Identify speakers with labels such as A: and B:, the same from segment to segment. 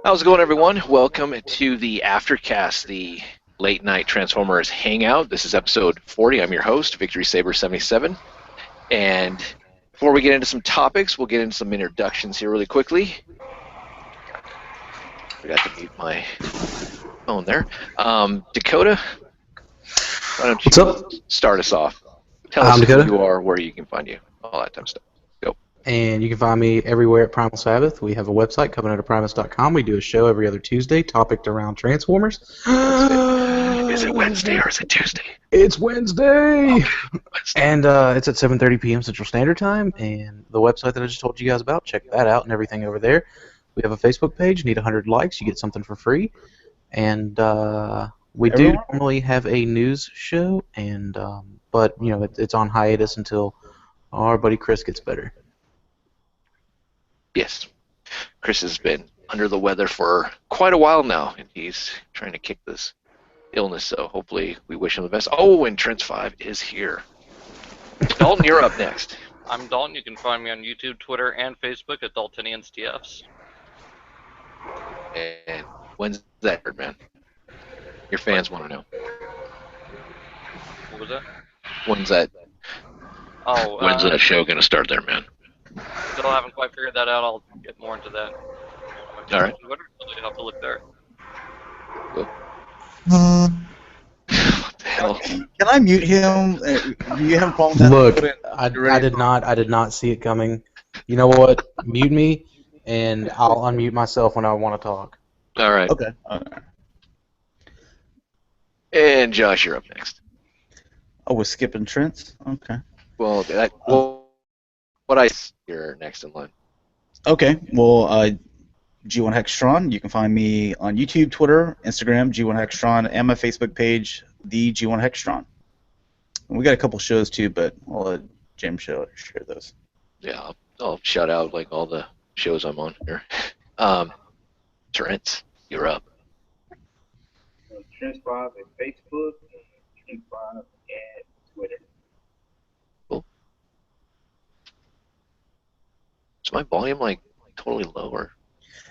A: How's it going, everyone? Welcome to the Aftercast, the late night Transformers Hangout. This is episode 40. I'm your host, Victory Saber 77. And before we get into some topics, we'll get into some introductions here really quickly. Forgot to mute my phone there. Dakota, why don't
B: What's
A: you
B: up?
A: start us off? Tell us
B: I'm
A: who
B: Dakota,
A: you are, where you can find you, all that type of stuff. Go.
B: and you can find me everywhere at Primal Sabbath. We have a website, covenantofprimus.com. We do a show every other Tuesday, topic around Transformers.
A: Wednesday. Is it Wednesday or is it Tuesday?
B: It's Wednesday,
A: Okay, Wednesday.
B: and it's at 7:30 p.m. Central Standard Time. And the website that I just told you guys about, check that out and everything over there. We have a Facebook page. Need 100 likes, you get something for free. And we do
C: Everyone?
B: normally have a news show, and but it's on hiatus until our buddy Chris gets better.
A: Yes. Chris has been under the weather for quite a while now, and he's trying to kick this illness, so hopefully we wish him the best. Oh, and Trent 5 is here. Dalton, you're up next.
D: I'm Dalton. You can find me on YouTube, Twitter, and Facebook at Daltonians TFs.
A: And when's that, man? Your fans want to know.
D: What was that?
A: When's that show going to start there, man?
D: Still haven't quite figured that out. I'll get more into that.
A: All right.
D: Twitter, so you have to look there.
A: Cool. What the hell?
C: Can I mute him? Do you have a problem with that?
B: Look,
C: Put it-
B: I did not see it coming. You know what? Mute me, and I'll unmute myself when I want to talk.
A: All right.
C: Okay.
A: And Josh, you're up next.
C: Oh, we're skipping Trent's? Okay.
A: Well, you're next in line.
C: Okay. Well, G1 Hextron. You can find me on YouTube, Twitter, Instagram, G1 Hextron, and my Facebook page, the G1 Hextron. And we got a couple shows too, but I'll let Jim share those.
A: Yeah, I'll shout out like all the shows I'm on here. Trent, you're up.
E: Trent 5 at Facebook and Trent 5 at Twitter.
A: Cool. Is my volume like totally low or?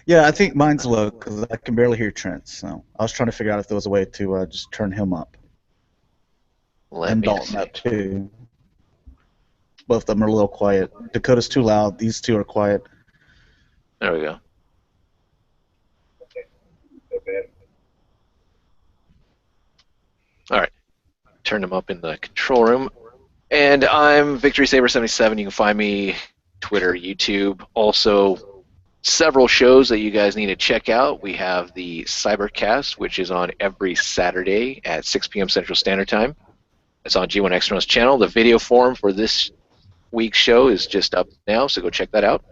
C: Yeah, I think mine's low because I can barely hear Trent. So I was trying to figure out if there was a way to just turn him up. And Dalton up too. Both of them are a little quiet. Dakota's too loud. These two are quiet.
A: There we go.
E: Okay. So bad.
A: All right. Turn them up in the control room. And I'm Victory Saber 77. You can find me Twitter, YouTube. Also, several shows that you guys need to check out. We have the Cybercast, which is on every Saturday at 6 p.m. Central Standard Time. It's on G1 External's channel. The video form for this week's show is just up now, so go check that out.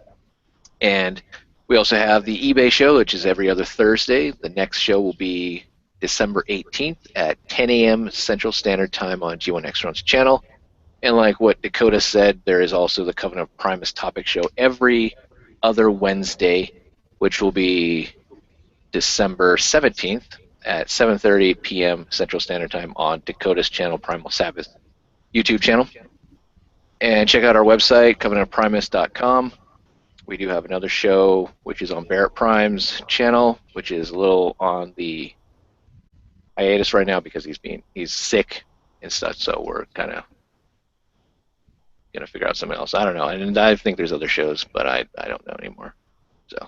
A: And we also have the eBay show, which is every other Thursday. The next show will be December 18th at 10 a.m. Central Standard Time on G1 External's channel. And like what Dakota said, there is also the Covenant of Primus topic show every other Wednesday, which will be December 17th at 7:30 p.m. Central Standard Time on Dakota's channel, Primal Sabbath YouTube channel. And check out our website, covenantofprimus.com. We do have another show, which is on Barrett Prime's channel, which is a little on the hiatus right now because he's sick and stuff, so we're kind of gonna figure out something else. I don't know, and I think there's other shows, but I don't know anymore. So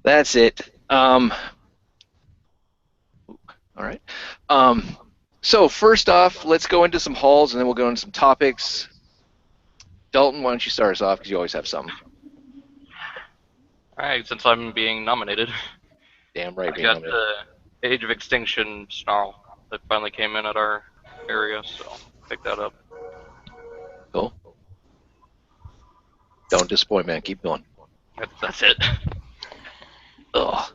A: that's it. All right. So first off, let's go into some hauls, and then we'll go into some topics. Dalton, why don't you start us off, because you always have something.
D: Alright, since I'm being nominated,
A: Damn right,
D: I
A: being
D: got
A: nominated.
D: the Age of Extinction snarl that finally came in at our area, so pick that up.
A: Cool. Don't disappoint, man. Keep going.
D: That's it.
A: Ugh.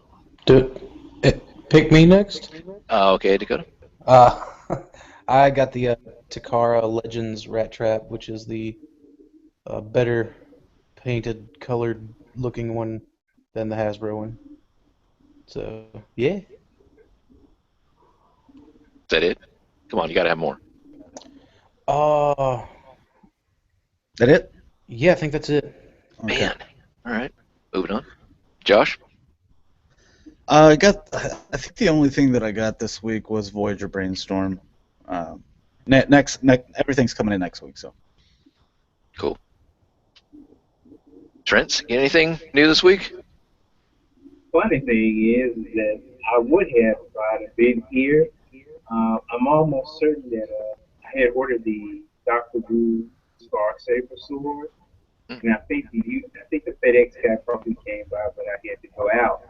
B: Pick me next.
A: Okay, Dakota.
B: I got the Takara Legends Rat Trap, which is the better painted, colored looking one than the Hasbro one. So yeah.
A: Is that it? Come on, you gotta have more.
C: That it?
B: Yeah, I think that's it.
C: Okay.
A: Man. All right. Moving on. Josh?
C: I think the only thing that I got this week was Voyager Brainstorm. Next, everything's coming in next week, so.
A: Cool. Trent, get anything new this week?
E: Funny thing is that I would have if I'd have been here. I'm almost certain that I had ordered the Doctor Who Star Saber sword, and I think the FedEx guy probably came by, but I had to go out.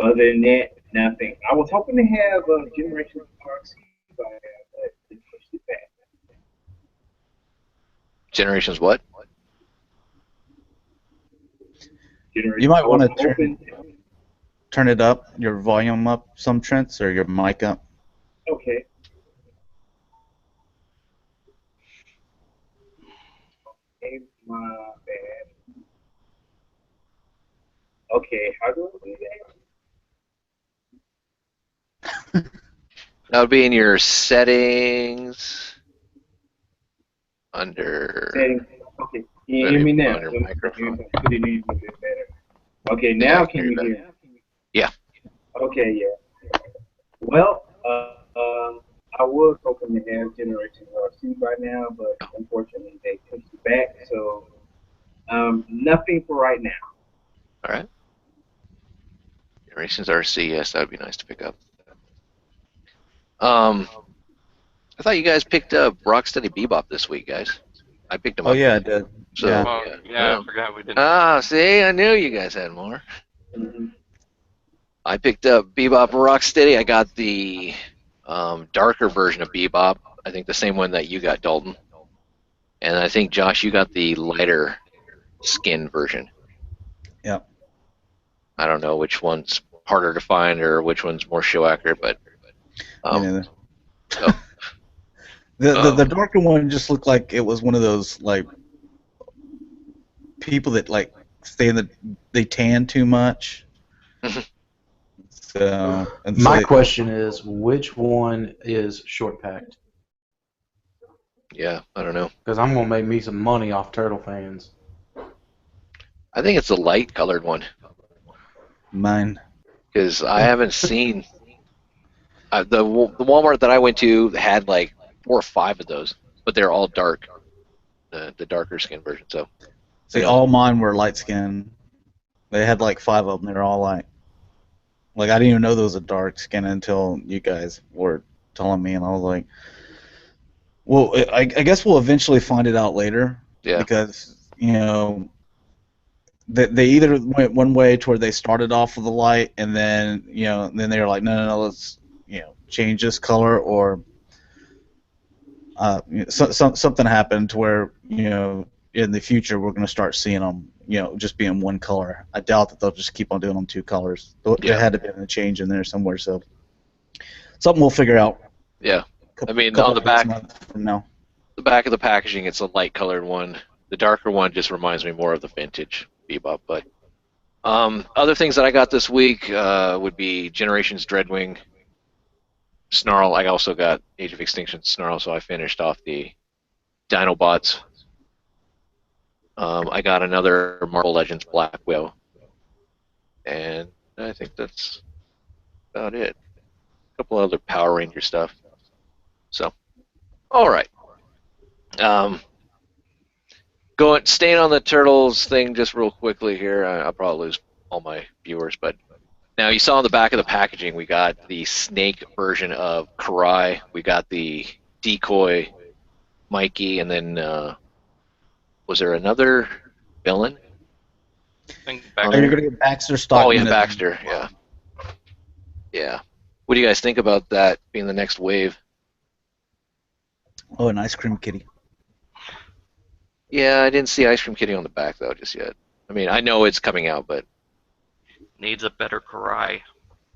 E: Other than that, nothing. I was hoping to have Generation Dark by now, but they pushed it back.
A: Generations what?
C: You might
E: I was
C: want to
E: hoping.
C: turn it up, your volume up some, Trent, or your mic up.
E: Okay. Okay, my bad. Okay, how do I do that?
A: That would be in your settings under
E: Settings. Okay. Can you hear me now?
A: under microphone.
E: Put it in a little bit better. Okay,
A: Yeah,
E: now can you hear me?
A: Yeah.
E: Okay, yeah. Well, I was hoping to have Generation RC by now, but unfortunately they pushed it back. So, nothing for right now.
A: All right. Generations RC, yes, that would be nice to pick up. I thought you guys picked up Rocksteady Bebop this week, guys. I picked them
C: Oh
A: up.
C: yeah, I did.
A: So,
C: Yeah.
D: Yeah, I forgot we didn't.
A: Ah, see, I knew you guys had more.
E: Mm-hmm.
A: I picked up Bebop and Rocksteady. I got the darker version of Bebop. I think the same one that you got, Dalton. And I think, Josh, you got the lighter skin version.
C: Yep.
A: I don't know which one's harder to find or which one's more show accurate, but
C: Me neither.
A: oh.
C: The darker one just looked like it was one of those like people that like they tan too much. So
B: My question is, which one is short packed?
A: Yeah, I don't know.
B: Because I'm gonna make me some money off turtle fans.
A: I think it's the light colored one
C: mine.
A: because I haven't seen the Walmart that I went to had like 4 or 5 of those, but they're all dark, the darker skin version. So,
C: See, all mine were light skin. They had like 5 of them. They were all like I didn't even know there was a dark skin until you guys were telling me, and I was like, well, I guess we'll eventually find it out later.
A: Yeah.
C: Because they either went one way to where they started off with the light, and then then they were like, no, let's change this color, or something happened to where in the future we're going to start seeing them just being one color. I doubt that they'll just keep on doing them 2 colors. There had to be a change in there somewhere, so something we'll figure out.
A: Yeah. I mean, on the back
C: from now.
A: the back of the packaging, it's a light colored one. The darker one just reminds me more of the vintage Bebop. But other things that I got this week would be Generations Dreadwing, Snarl. I also got Age of Extinction Snarl, so I finished off the Dinobots. I got another Marvel Legends Black Widow, and I think that's about it. A couple other Power Ranger stuff. So, all right. Staying on the Turtles thing just real quickly here. I'll probably lose all my viewers, but now you saw on the back of the packaging we got the snake version of Karai. We got the decoy Mikey, and then was there another villain?
D: I think
C: Are you
D: Baxter.
C: going to get Baxter Stockman?
A: Oh yeah, Baxter. Yeah. Yeah. What do you guys think about that being the next wave?
C: Oh, an ice cream kitty.
A: Yeah, I didn't see Ice Cream Kitty on the back though just yet. I mean, I know it's coming out, but
D: Needs a better Karai.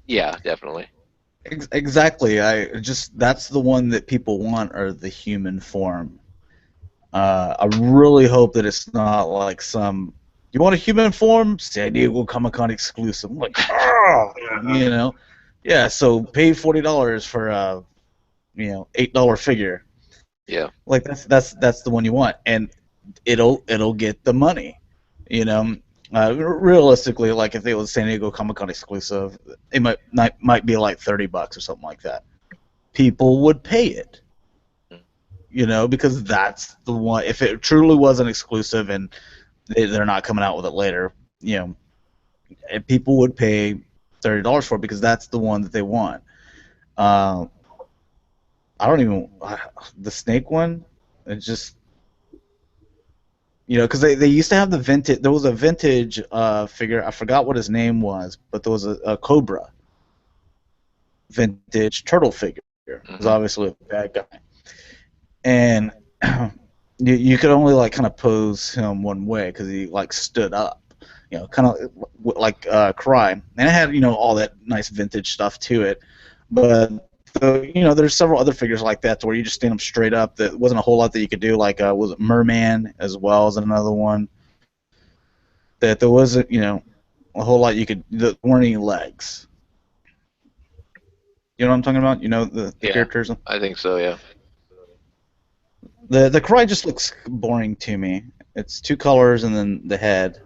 A: yeah, definitely.
C: Exactly. That's the one that people want, or the human form. I really hope that it's not like some. You want a human form? San Diego Comic-Con exclusive. I'm like, yeah. So pay $40 for a, $8 figure.
A: Yeah.
C: Like that's the one you want, and it'll get the money. Realistically, like if it was San Diego Comic Con exclusive, it might be like $30 or something like that. People would pay it, because that's the one. If it truly was an exclusive and they're not coming out with it later, and people would pay $30 for it because that's the one that they want. I don't even the snake one. It's just because they used to have the vintage. There was a vintage figure. I forgot what his name was, but there was a Cobra vintage turtle figure. It was obviously a bad guy, and you could only like kind of pose him one way because he like stood up. Kind of like Cry, and it had all that nice vintage stuff to it, but there's several other figures like that where you just stand them straight up. That wasn't a whole lot that you could do. Like was it Merman as well as another one that there wasn't a whole lot you could. There weren't any legs. You know what I'm talking about? The characters.
A: I think so. Yeah.
C: The Cry just looks boring to me. It's two colors and then the head.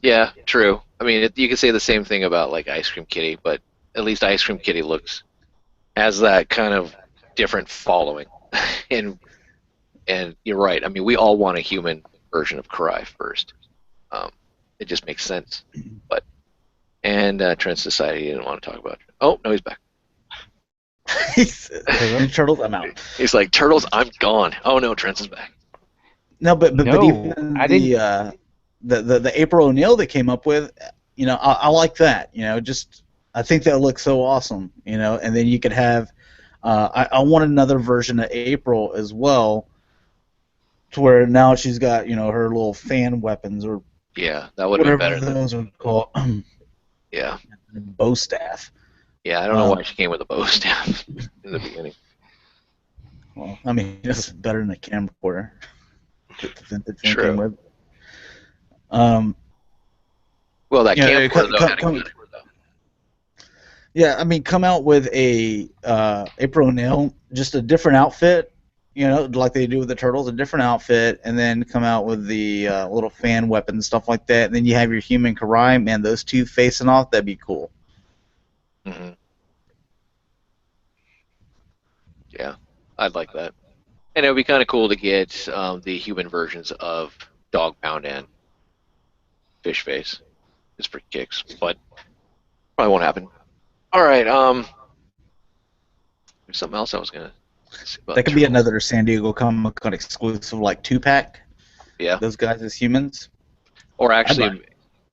A: Yeah, true. I mean, you could say the same thing about like Ice Cream Kitty, but at least Ice Cream Kitty has that kind of different following, and you're right. I mean, we all want a human version of Karai first. It just makes sense. But Trent Society didn't want to talk about it. Oh no, he's back.
C: Turtles, I'm out.
A: He's like, Turtles, I'm gone. Oh no, Trent is back.
C: No, but
B: No,
C: even
B: I didn't.
C: The April O'Neil they came up with, I like that. Just I think that looks so awesome. And then you could have. I want another version of April as well, to where now she's got her little fan weapons or
A: yeah, that would have been better.
C: Those are called.
A: Yeah.
C: Bow staff.
A: Yeah, I don't know why she came with a bow staff in the beginning.
C: Well, I mean, it's better than a camcorder.
A: True. Well, that camcorder, though.
C: Yeah, I mean, come out with a April O'Neil, just a different outfit, like they do with the Turtles, a different outfit, and then come out with the little fan weapon stuff like that. And then you have your human Karai, man, those two facing off, that'd be cool.
A: Mm-hmm. Yeah, I'd like that. And it would be kind of cool to get the human versions of Dog Pound and Fish Face. It's pretty kicks, but probably won't happen. All right. There's something else I was gonna say about
C: that could be another San Diego Comic Con exclusive, like 2-pack.
A: Yeah.
C: Those guys as humans.
A: Or actually,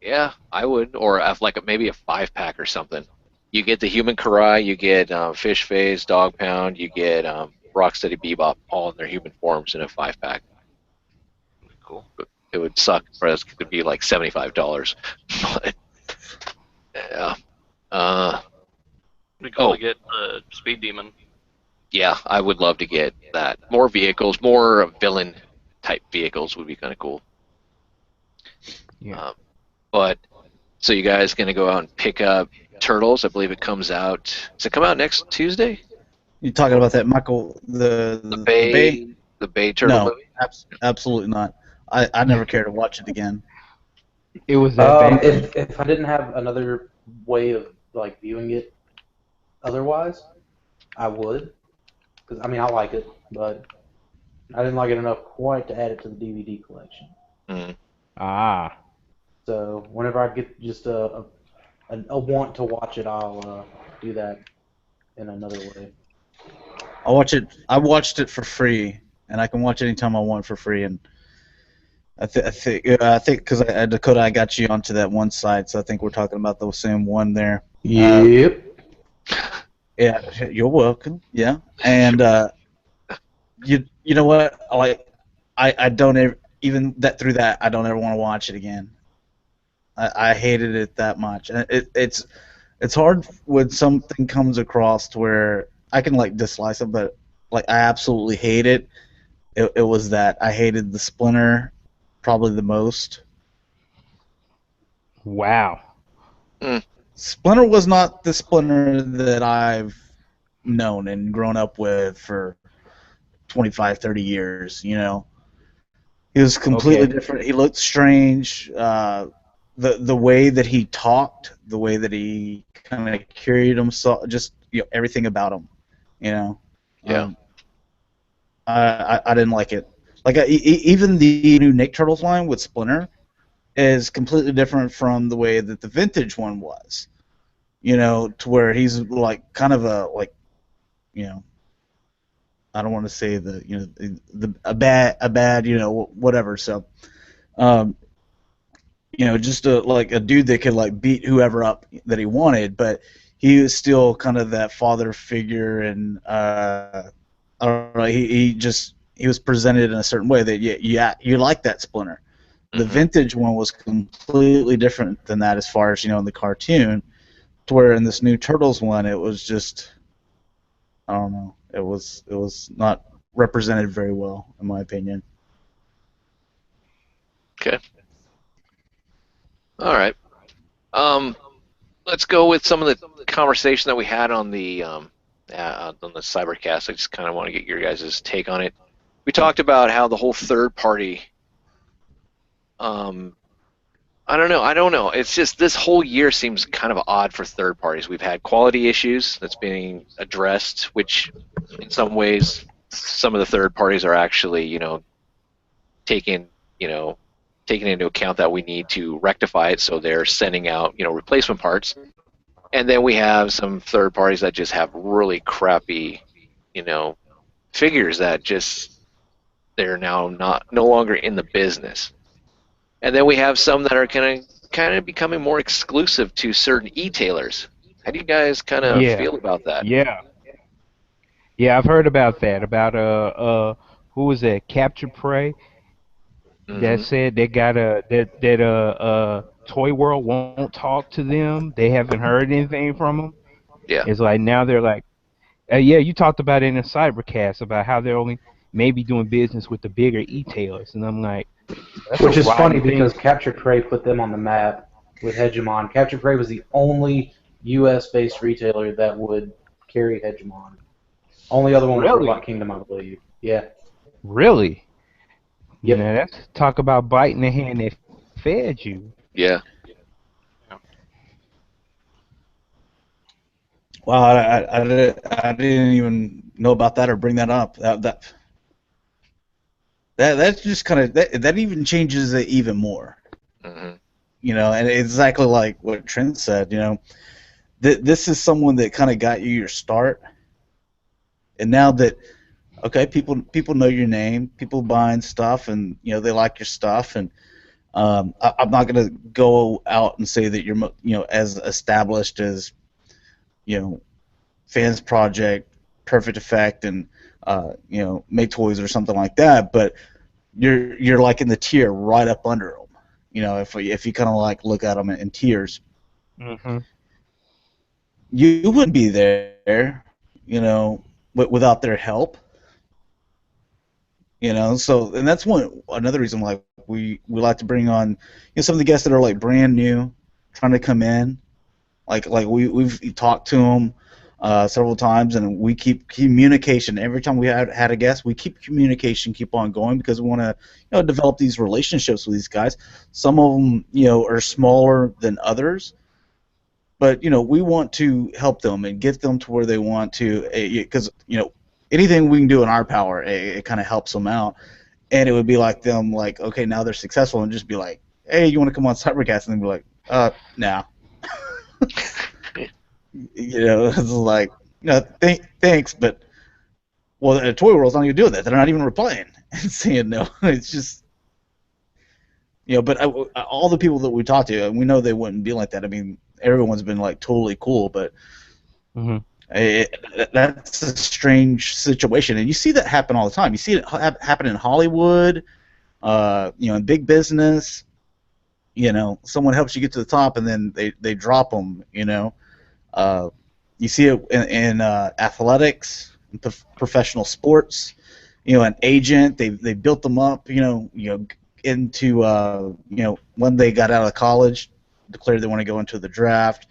A: yeah, I would. Or like maybe a 5-pack or something. You get the human Karai, you get Fish Face, Dog Pound, you get Rocksteady Bebop, all in their human forms in a 5-pack.
D: Cool.
A: It would suck for us. It could be like $75. But yeah.
D: We could get the Speed Demon.
A: Yeah, I would love to get that. More vehicles, more villain type vehicles would be kind of cool.
B: Yeah.
A: But so you guys gonna go out and pick up Turtles? I believe it comes out. Does it come out next Tuesday?
C: You talking about that, Michael? The
A: Bay Turtle movie?
C: No, absolutely not. I never care to watch it again.
B: It was
F: if I didn't have another way of like viewing it otherwise, I would. Because I mean, I like it, but I didn't like it enough quite to add it to the DVD collection.
A: Mm.
B: Ah.
F: So whenever I get just a want to watch it, I'll do that in another way.
C: I watched it for free, and I can watch it anytime I want for free. And I think because Dakota, I got you onto that one site, so I think we're talking about the same one there.
F: Yep.
C: Yeah, you're welcome. Yeah, and you know what? I don't ever, even that through that I don't ever want to watch it again. I hated it that much, and it's hard when something comes across to where I can like dislike it, but like I absolutely hate it. It was that I hated the Splinter probably the most.
B: Wow.
A: Mm.
C: Splinter was not the Splinter that I've known and grown up with for 25, 30 years, He was completely different. He looked strange. The way that he talked, the way that he kind of carried himself, just everything about him.
A: Yeah.
C: I didn't like it. Like even the new Nick Turtles line with Splinter is completely different from the way that the vintage one was. To where he's like kind of I don't want to say a bad whatever. So, um, just like a dude that could like beat whoever up that he wanted, but he was still kind of that father figure, and I don't know. He was presented in a certain way that you like that Splinter. The vintage one was completely different than that as far as in the cartoon, to where in this new Turtles one it was just I don't know. It was not represented very well in my opinion.
A: Okay. All right. Let's go with some of the conversation that we had on the Cybercast. I just kind of want to get your guys' take on it. We talked about how the whole third party. I don't know. It's just this whole year seems kind of odd for third parties. We've had quality issues that's being addressed, which in some ways some of the third parties are actually taking into account that we need to rectify it, so they're sending out replacement parts. And then we have some third parties that just have really crappy figures that just they're now no longer in the business. And then we have some that are kind of becoming more exclusive to certain e-tailers. How do you guys kind of feel about that?
G: Yeah, I've heard about that. About who was that? Capture Prey that said they got that Toy World won't talk to them. They haven't heard anything from them.
A: Yeah.
G: It's like now they're like, yeah, you talked about it in a Cybercast about how they're only maybe doing business with the bigger e-tailers, and I'm like, that's
F: which
G: a
F: is funny
G: rotten thing.
F: because Capture Prey put them on the map with Hegemon. Capture Prey was the only U.S.-based retailer that would carry Hegemon. Only other one was
G: Really?
F: Robot Kingdom, I believe. Yeah.
G: Really?
F: Yep.
G: Now that's talk about biting the hand that fed you.
A: Yeah.
C: Wow, I didn't even know about that or bring that up. That's just kind of that even changes it even more. And exactly like what Trent said. This is someone that kind of got you your start, and now that people know your name, people buying stuff, and they like your stuff, and I'm not gonna go out and say that you're as established as Fans Project, Perfect Effect, and Make Toys or something like that, but you're like in the tier right up under them. If you kind of like look at them in tiers, you wouldn't be there, without their help. So and that's another reason like we like to bring on some of the guests that are like brand new, trying to come in, like we've talked to them several times, and we keep communication. Every time we had a guest, we keep communication, keep on going, because we want to develop these relationships with these guys. Some of them are smaller than others, but we want to help them and get them to where they want to, because anything we can do in our power, it kind of helps them out. And it would be like them like, okay, now they're successful, and just be like, hey, you want to come on Cybercast? And they'd be like, no. It's like, thanks, but Toy World's not even doing that. They're not even replying and saying no. It's just, but all the people that we talk to, we know they wouldn't be like that. I mean, everyone's been like totally cool, but that's a strange situation, and you see that happen all the time. You see it happen in Hollywood, in big business. Someone helps you get to the top, and then they drop them. You see it in athletics, in professional sports. An agent, they built them up. Into when they got out of college, declared they want to go into the draft,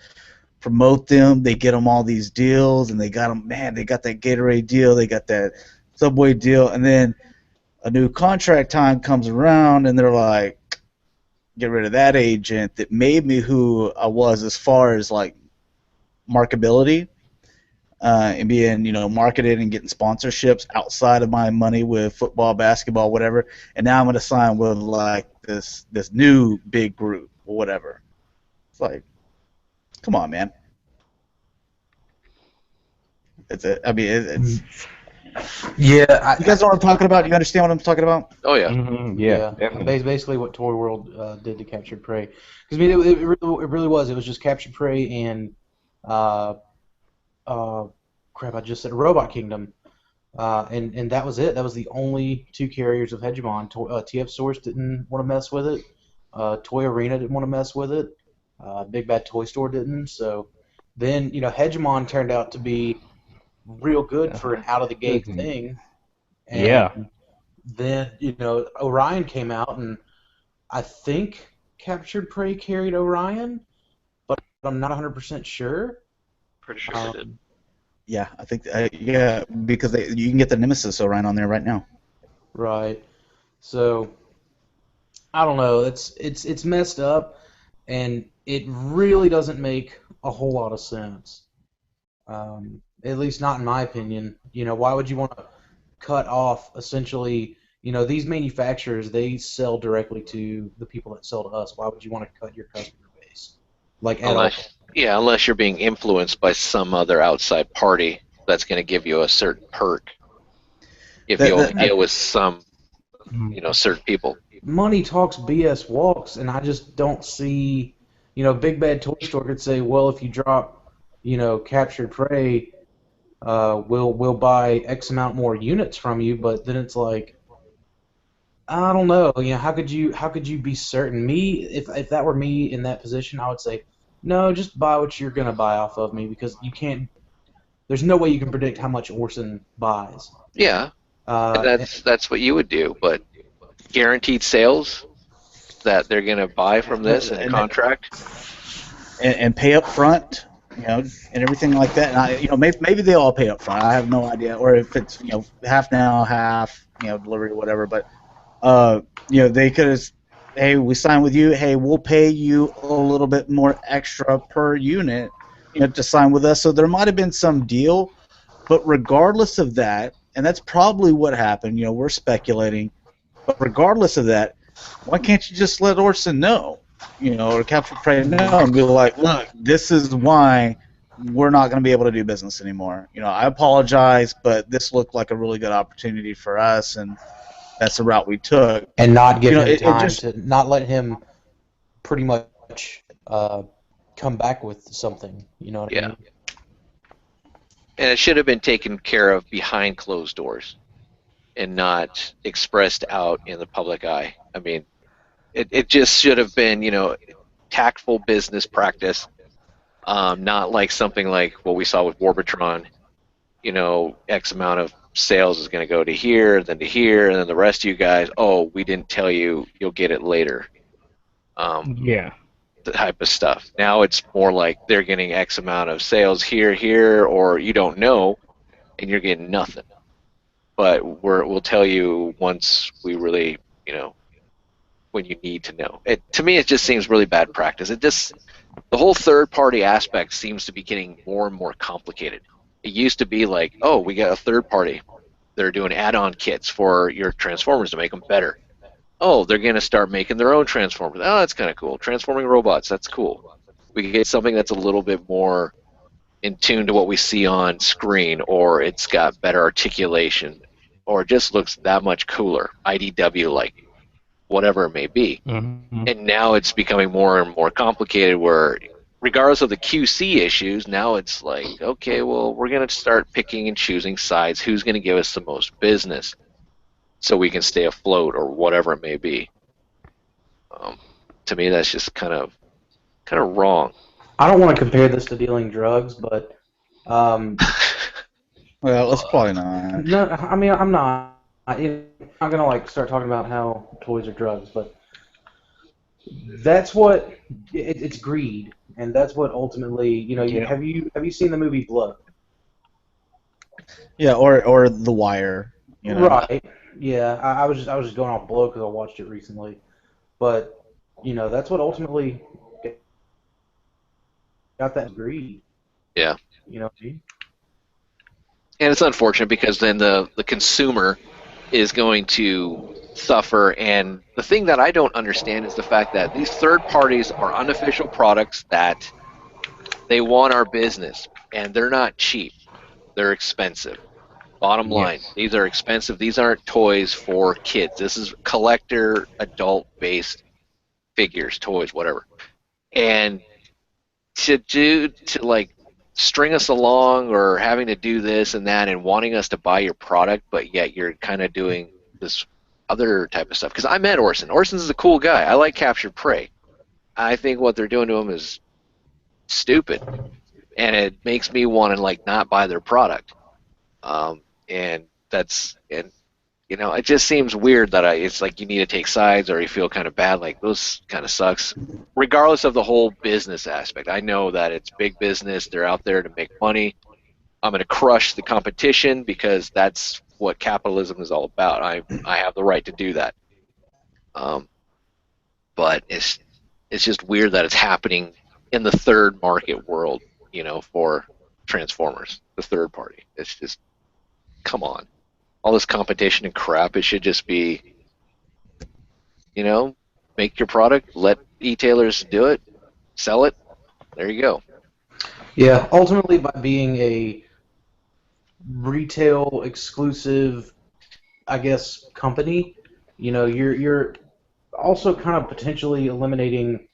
C: promote them. They get them all these deals, and they got them. Man, they got that Gatorade deal, they got that Subway deal, and then a new contract time comes around, and they're like, get rid of that agent that made me who I was as far as like marketability, and being, marketed and getting sponsorships outside of my money with football, basketball, whatever. And now I'm going to sign with like this new big group or whatever. It's like, come on, man. It's
F: Yeah,
C: you guys know what I'm talking about? You understand what I'm talking about?
A: Oh yeah.
G: Yeah, definitely.
F: Basically what Toy World did to Captured Prey. Because I mean, it really was. It was just Captured Prey and crap. I just said Robot Kingdom, and that was it. That was the only two carriers of Hegemon. TF Source didn't want to mess with it. Toy Arena didn't want to mess with it. Big Bad Toy Store didn't. So then Hegemon turned out to be real good for an out of the gate thing. And
G: Yeah.
F: then Orion came out, and I think Captured Prey carried Orion, but I'm not 100% sure.
D: Pretty sure they did.
C: Yeah, I think because you can get the Nemesis Orion on there right now.
F: Right. So I don't know. It's messed up, and it really doesn't make a whole lot of sense. At least not in my opinion. Why would you want to cut off essentially? These manufacturers, they sell directly to the people that sell to us. Why would you want to cut your customer base?
A: Unless you're being influenced by some other outside party that's going to give you a certain perk. If you only deal with some, certain people.
F: Money talks, BS walks, and I just don't see. Big Bad Toy Store could say, well, if you drop, Captured Prey, we'll buy X amount more units from you. But then it's like, I don't know. How could you be certain? If that were me in that position, I would say, no, just buy what you're gonna buy off of me, because you can't. There's no way you can predict how much Orson buys.
A: Yeah, that's what you would do. But guaranteed sales that they're gonna buy from this and contract,
C: and pay up front, and everything like that. And maybe they all pay up front. I have no idea, or if it's half now, half delivery or whatever. But they could have, hey, we sign with you. Hey, we'll pay you a little bit more extra per unit, to sign with us. So there might have been some deal, but regardless of that, and that's probably what happened. We're speculating, but regardless of that, why can't you just let Orson know, or Capture Prey know, and be like, look, this is why we're not going to be able to do business anymore. I apologize, but this looked like a really good opportunity for us, and that's the route we took.
F: And not give him time to not let him pretty much come back with something. You know what I mean?
A: And it should have been taken care of behind closed doors and not expressed out in the public eye. I mean, it just should have been, tactful business practice, not like something like what we saw with Warbitron. X amount of sales is going to go to here, then to here, and then the rest of you guys, oh, we didn't tell you, you'll get it later. The type of stuff. Now it's more like they're getting X amount of sales here, or you don't know, and you're getting nothing. But we'll tell you once we really, when you need to know. To me, it just seems really bad practice. The whole third-party aspect seems to be getting more and more complicated. It used to be like, oh, we got a third party. They're doing add-on kits for your Transformers to make them better. Oh, they're going to start making their own Transformers. Oh, that's kind of cool. Transforming robots, that's cool. We get something that's a little bit more in tune to what we see on screen, or it's got better articulation, or just looks that much cooler, IDW-like, whatever it may be.
G: Mm-hmm.
A: And now it's becoming more and more complicated where, regardless of the QC issues, now it's like, okay, well, we're going to start picking and choosing sides. Who's going to give us the most business so we can stay afloat, or whatever it may be? To me, that's just kind of wrong.
F: I don't want to compare this to dealing drugs, but
C: well, let's probably not.
F: No, I mean, I'm not. I'm not gonna start talking about how toys are drugs, but that's what it's greed, and that's what ultimately, Have you seen the movie Blood?
C: Yeah, or The Wire.
F: Right. Yeah, I was just going off blow because I watched it recently, but that's what ultimately got that greed.
A: Yeah.
F: You know what I mean?
A: And it's unfortunate because then the consumer is going to suffer. And the thing that I don't understand is the fact that these third parties are unofficial products that they want our business, and they're not cheap. They're expensive. Bottom line,
G: Yes.
A: these are expensive. These aren't toys for kids. This is collector, adult based figures, toys, whatever. And to like string us along or having to do this and that and wanting us to buy your product, but yet you're kind of doing this other type of stuff. Because I met Orson. Orson's a cool guy. I like Captured Prey. I think what they're doing to him is stupid, and it makes me want to like not buy their product. And that's and it just seems weird that it's like you need to take sides or you feel kind of bad. Like those kind of sucks. Regardless of the whole business aspect, I know that it's big business. They're out there to make money. I'm going to crush the competition because that's what capitalism is all about. I have the right to do that. Um, but it's just weird that it's happening in the third market world. For Transformers, the third party. It's just come on, all this competition and crap. It should just be make your product, let e-tailers do it, sell it. There you go.
F: Yeah, ultimately by being a retail exclusive, I guess, company, you're also kind of potentially eliminating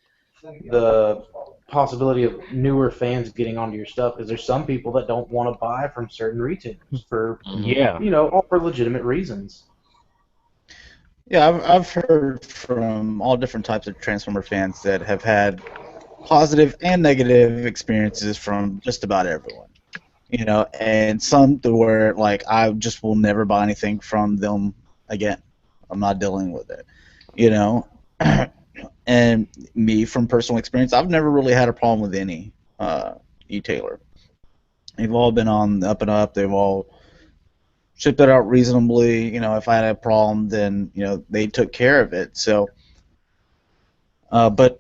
F: the possibility of newer fans getting onto your stuff because there's some people that don't want to buy from certain retailers for
A: Mm-hmm.
G: Yeah.
F: all for legitimate reasons.
C: Yeah, I've heard from all different types of Transformer fans that have had positive and negative experiences from just about everyone. And some to where like I just will never buy anything from them again. I'm not dealing with it. You know, and me from personal experience, I've never really had a problem with any e-tailer. They've all been on the up and up. They've all shipped it out reasonably. If I had a problem, then they took care of it. So, but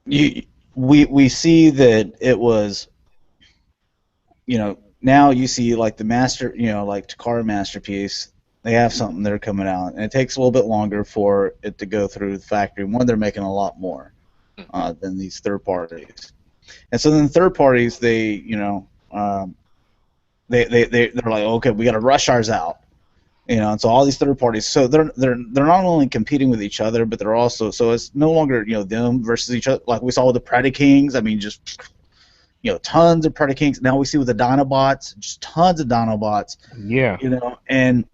C: you we see that it was now you see like the master, like Takara Masterpiece, they have something that are coming out, and it takes a little bit longer for it to go through the factory. One, they're making a lot more than these third parties, and so then third parties, they're like, okay, we got to rush ours out, and so all these third parties, so they're not only competing with each other, but they're also, so it's no longer them versus each other like we saw with the Predakings. I mean, just tons of Predakings. Now we see with the Dinobots, just tons of Dinobots.
G: Yeah.
C: And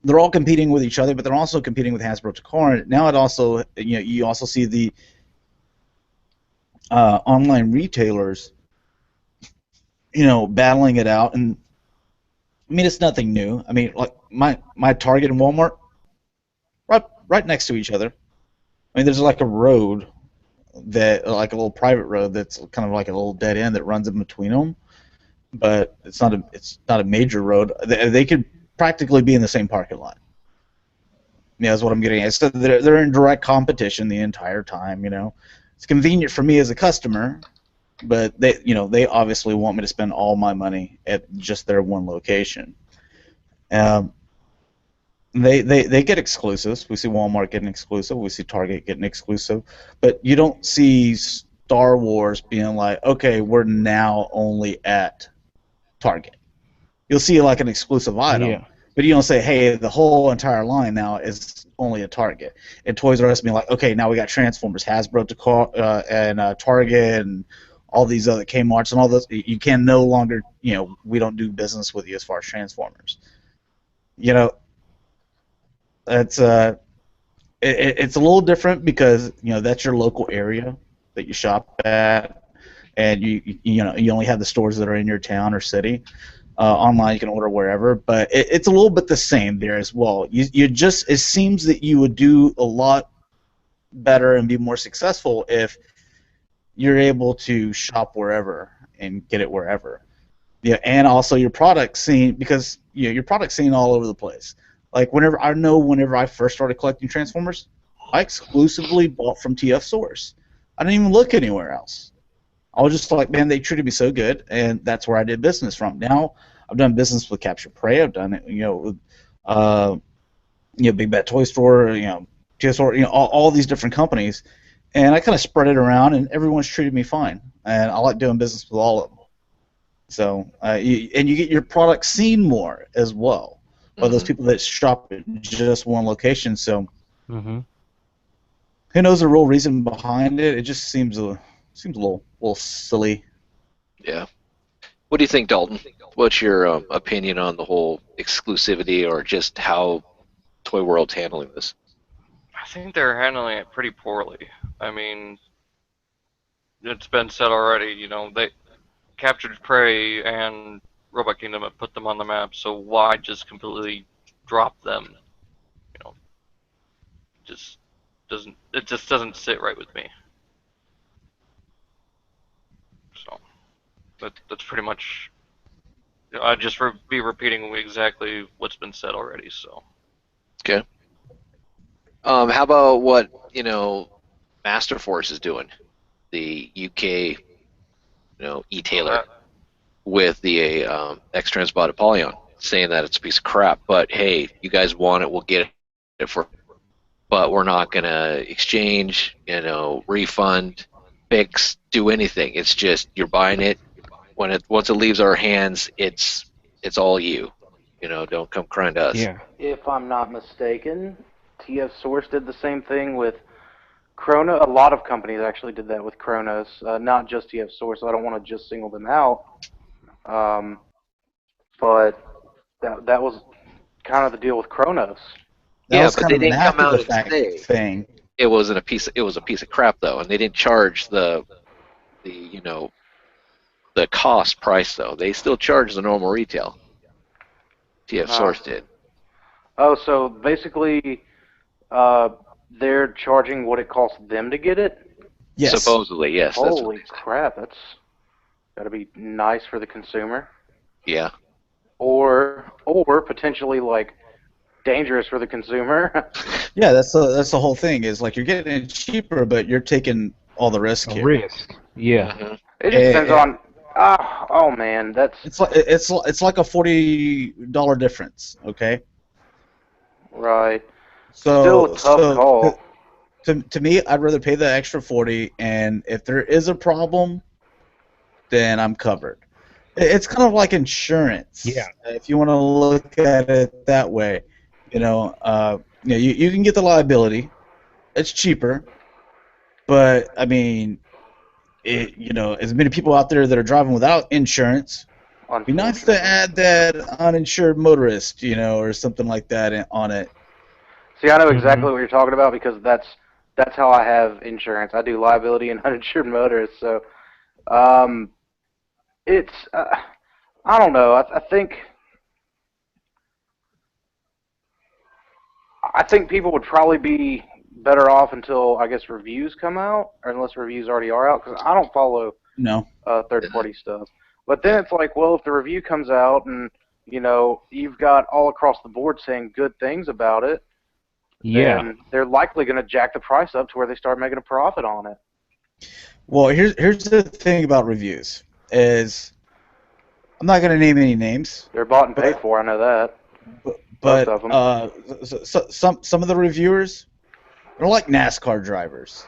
C: they're all competing with each other, but they're also competing with Hasbro Takara. Now it also, you also see the online retailers, battling it out. And I mean, it's nothing new. I mean, like my Target and Walmart, right next to each other. I mean, there's like a road that, like a little private road that's kind of like a little dead end that runs in between them, but it's not a major road. They could practically be in the same parking lot. Yeah, that's what I'm getting at. So they're in direct competition the entire time. It's convenient for me as a customer, but they obviously want me to spend all my money at just their one location. They get exclusives. We see Walmart getting exclusive. We see Target getting exclusive. But you don't see Star Wars being like, okay, we're now only at Target. You'll see like an exclusive item,
G: Yeah.
C: but you don't say, hey, the whole entire line now is only at Target. And Toys R Us being like, okay, now we got Transformers, Hasbro, and Target, and all these other Kmart's and all those. You can no longer, we don't do business with you as far as Transformers. That's it's a little different because that's your local area that you shop at, and you only have the stores that are in your town or city. Online, you can order wherever, but it's a little bit the same there as well. You just, it seems that you would do a lot better and be more successful if you're able to shop wherever and get it wherever. Yeah, and also your product seen, because your product's seen all over the place. Like whenever I first started collecting Transformers, I exclusively bought from TF Source. I didn't even look anywhere else. I was just like, man, they treated me so good, and that's where I did business from. Now I've done business with Capture Prey. I've done it, with Big Bad Toy Store, TF Source, all these different companies, and I kind of spread it around, and everyone's treated me fine, and I like doing business with all of them. So, you get your product seen more as well by those people that shop at just one location. So, who knows the real reason behind it? It just seems a little silly.
A: Yeah. What do you think, Dalton? What's your opinion on the whole exclusivity, or just how Toy World's handling this?
D: I think they're handling it pretty poorly. I mean, it's been said already. They Captured Prey and Robot Kingdom have put them on the map, so why just completely drop them? It just doesn't sit right with me. So that's pretty much. I'd just be repeating exactly what's been said already. So.
A: Okay. How about what Master Force is doing, the UK e-tailer, with the X-Transbot Apollyon, saying that it's a piece of crap, but hey, you guys want it, we'll get it for, but we're not gonna exchange, refund, fix, do anything. It's just you're buying it. Once it leaves our hands, it's all you. Don't come crying to us.
G: Yeah.
F: If I'm not mistaken, TF Source did the same thing with Chrono. A lot of companies actually did that with Chronos, not just TF Source. So I don't want to just single them out, but that was kind of the deal with Chronos.
C: That was
A: but
C: kind
A: they
C: of an
A: didn't come out and
C: after-the-fact
A: say
C: thing.
A: it was a piece of crap though, and they didn't charge the cost price though. They still charge the normal retail. TF Source did.
F: Oh, so basically, they're charging what it costs them to get it?
C: Yes.
A: Supposedly, yes.
F: Holy crap, that's got to be nice for the consumer.
A: Yeah.
F: Or potentially dangerous for the consumer.
C: Yeah, that's the whole thing. Is like you're getting it cheaper, but you're taking all the risk here.
G: Risk. Yeah.
A: Mm-hmm.
F: It just depends on. Oh man, that's.
C: It's like a $40 difference. Okay.
F: Right.
C: So
F: Still a tough call.
C: To me, I'd rather pay the extra 40, and if there is a problem, then I'm covered. It's kind of like insurance.
G: Yeah.
C: If you want to look at it that way, you can get the liability. It's cheaper, but I mean, as many people out there that are driving without insurance, it'd be nice to add that uninsured motorist, or something like that on it.
F: See, I know exactly what you're talking about because that's how I have insurance. I do liability and uninsured motorist. So, it's I don't know. I think people would probably be better off until I guess reviews come out, or unless reviews already are out. Because I don't follow third-party stuff. But then it's like, well, if the review comes out and you've got all across the board saying good things about it, then they're likely going to jack the price up to where they start making a profit on it.
C: Well, here's the thing about reviews is I'm not going to name any names.
F: They're bought and paid for. I know that.
C: But
F: Most of them.
C: some of the reviewers, they're like NASCAR drivers.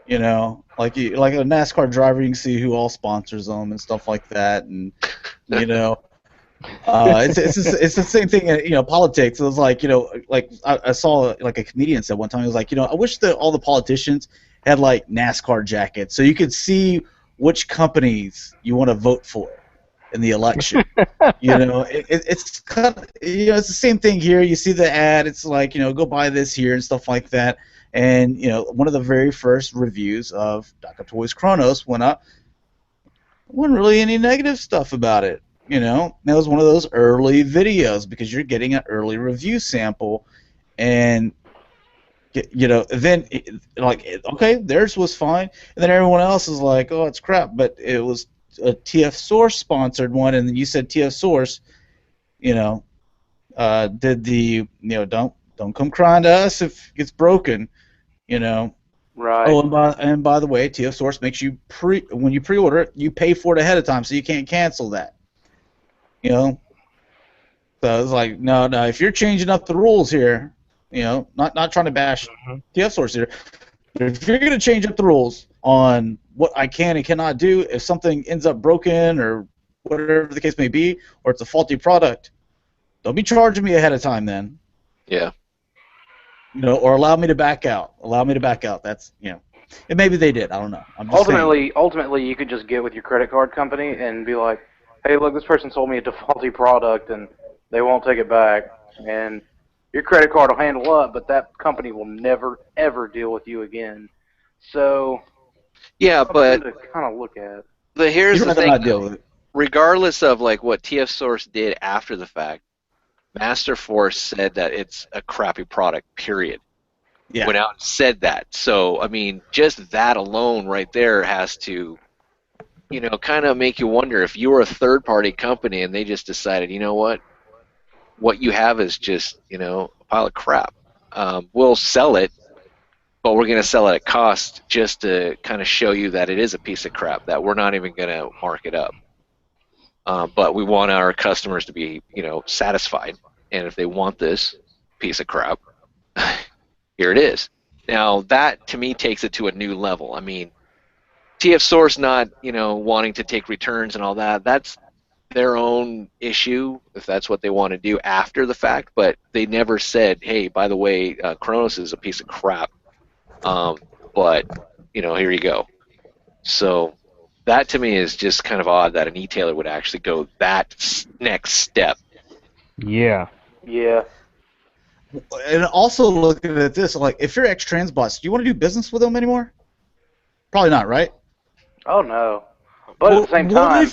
C: Like a NASCAR driver, you can see who all sponsors them and stuff like that, and it's the same thing in politics. It was like I saw like a comedian said one time, he was like, I wish that all the politicians had like NASCAR jackets so you could see which companies you want to vote for in the election. It's kind of, it's the same thing here. You see the ad, it's like, go buy this here and stuff like that. And one of the very first reviews of Dr. Toys Chronos went up. Wasn't really any negative stuff about it. That was one of those early videos because you're getting an early review sample, and then okay, theirs was fine, and then everyone else is like, oh, it's crap, but it was a TF Source sponsored one, and then you said TF Source, did the don't come crying to us if it's broken, you know.
F: Right.
C: Oh, and by the way, TF Source makes you when you pre-order it, you pay for it ahead of time, so you can't cancel that. You know, so it's like no, if you're changing up the rules here, not trying to bash TF Source here, but if you're going to change up the rules on what I can and cannot do, if something ends up broken or whatever the case may be, or it's a faulty product, don't be charging me ahead of time then.
A: Yeah.
C: Or allow me to back out. That's, and maybe they did. I don't know. I'm just saying.
F: Ultimately, you could just get with your credit card company and be like, hey, look, this person sold me a defaulty product and they won't take it back. And your credit card will handle up, but that company will never, ever deal with you again. So,
A: yeah, but
F: to kind of look at.
A: Here's the thing.
C: Not deal with it.
A: Regardless of like what TF Source did after the fact, Master Force said that it's a crappy product, period.
C: Yeah.
A: Went out and said that. So, I mean, just that alone right there has to, kind of make you wonder if you were a third-party company and they just decided, you know what you have is just, a pile of crap. We'll sell it, but we're going to sell it at cost just to kind of show you that it is a piece of crap, that we're not even going to mark it up. But we want our customers to be, satisfied. And if they want this piece of crap, here it is. Now, that, to me, takes it to a new level. I mean, TF Source not, wanting to take returns and all that, that's their own issue, if that's what they want to do after the fact. But they never said, hey, by the way, Kronos is a piece of crap. But, here you go. So that, to me, is just kind of odd that an e-tailer would actually go that next step.
G: Yeah.
F: Yeah.
C: And also looking at this, like, if you're ex-Transbots, do you want to do business with them anymore? Probably not, right?
F: Oh, no. But at the same time...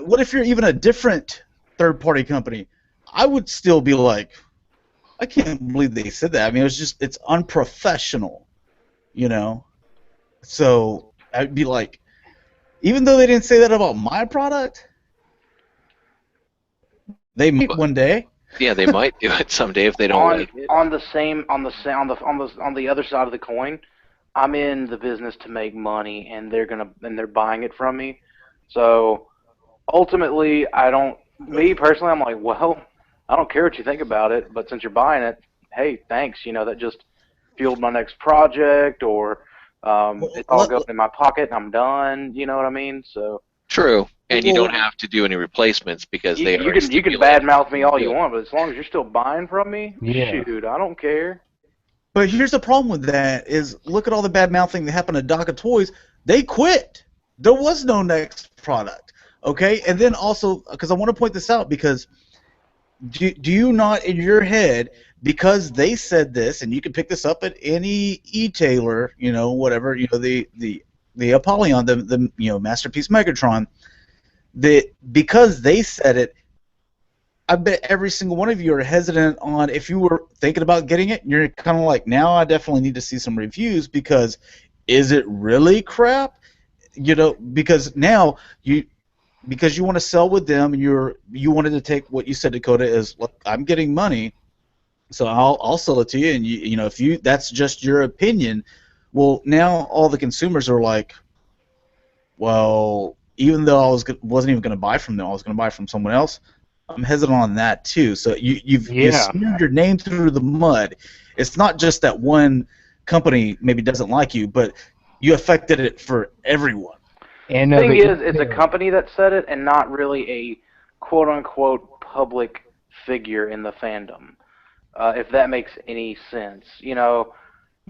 C: What if you're even a different third-party company? I would still be like, I can't believe they said that. I mean, it's unprofessional, So I'd be like, even though they didn't say that about my product, they might one day.
A: Yeah, they might do it someday if they don't like it.
F: On the other side of the coin, I'm in the business to make money, and they're buying it from me. So ultimately, me personally, I'm like, well, I don't care what you think about it, but since you're buying it, hey, thanks. That just fueled my next project, or it's all going in my pocket and I'm done. You know what I mean? So
A: true. And you don't have to do any replacements because
F: you can badmouth me all you want, but as long as you're still buying from me, shoot, I don't care.
C: But here's the problem with that is look at all the bad mouthing that happened at Doc of Toys. They quit. There was no next product. Okay? And then also, because I want to point this out, because do you not in your head, because they said this, and you can pick this up at any e-tailer, whatever, the Apollyon, the Masterpiece Megatron, because they said it, I bet every single one of you are hesitant on, if you were thinking about getting it, you're kind of like, now I definitely need to see some reviews, because is it really crap? Because now because you want to sell with them, and you wanted to take what you said, Dakota, is, look, I'm getting money, so I'll sell it to you, and if that's just your opinion, well, now all the consumers are like, well, even though I wasn't even going to buy from them, I was going to buy from someone else. I'm hesitant on that too. So you smeared your name through the mud. It's not just that one company maybe doesn't like you, but you affected it for everyone.
F: And the thing is, it's a company that said it, and not really a quote-unquote public figure in the fandom. If that makes any sense,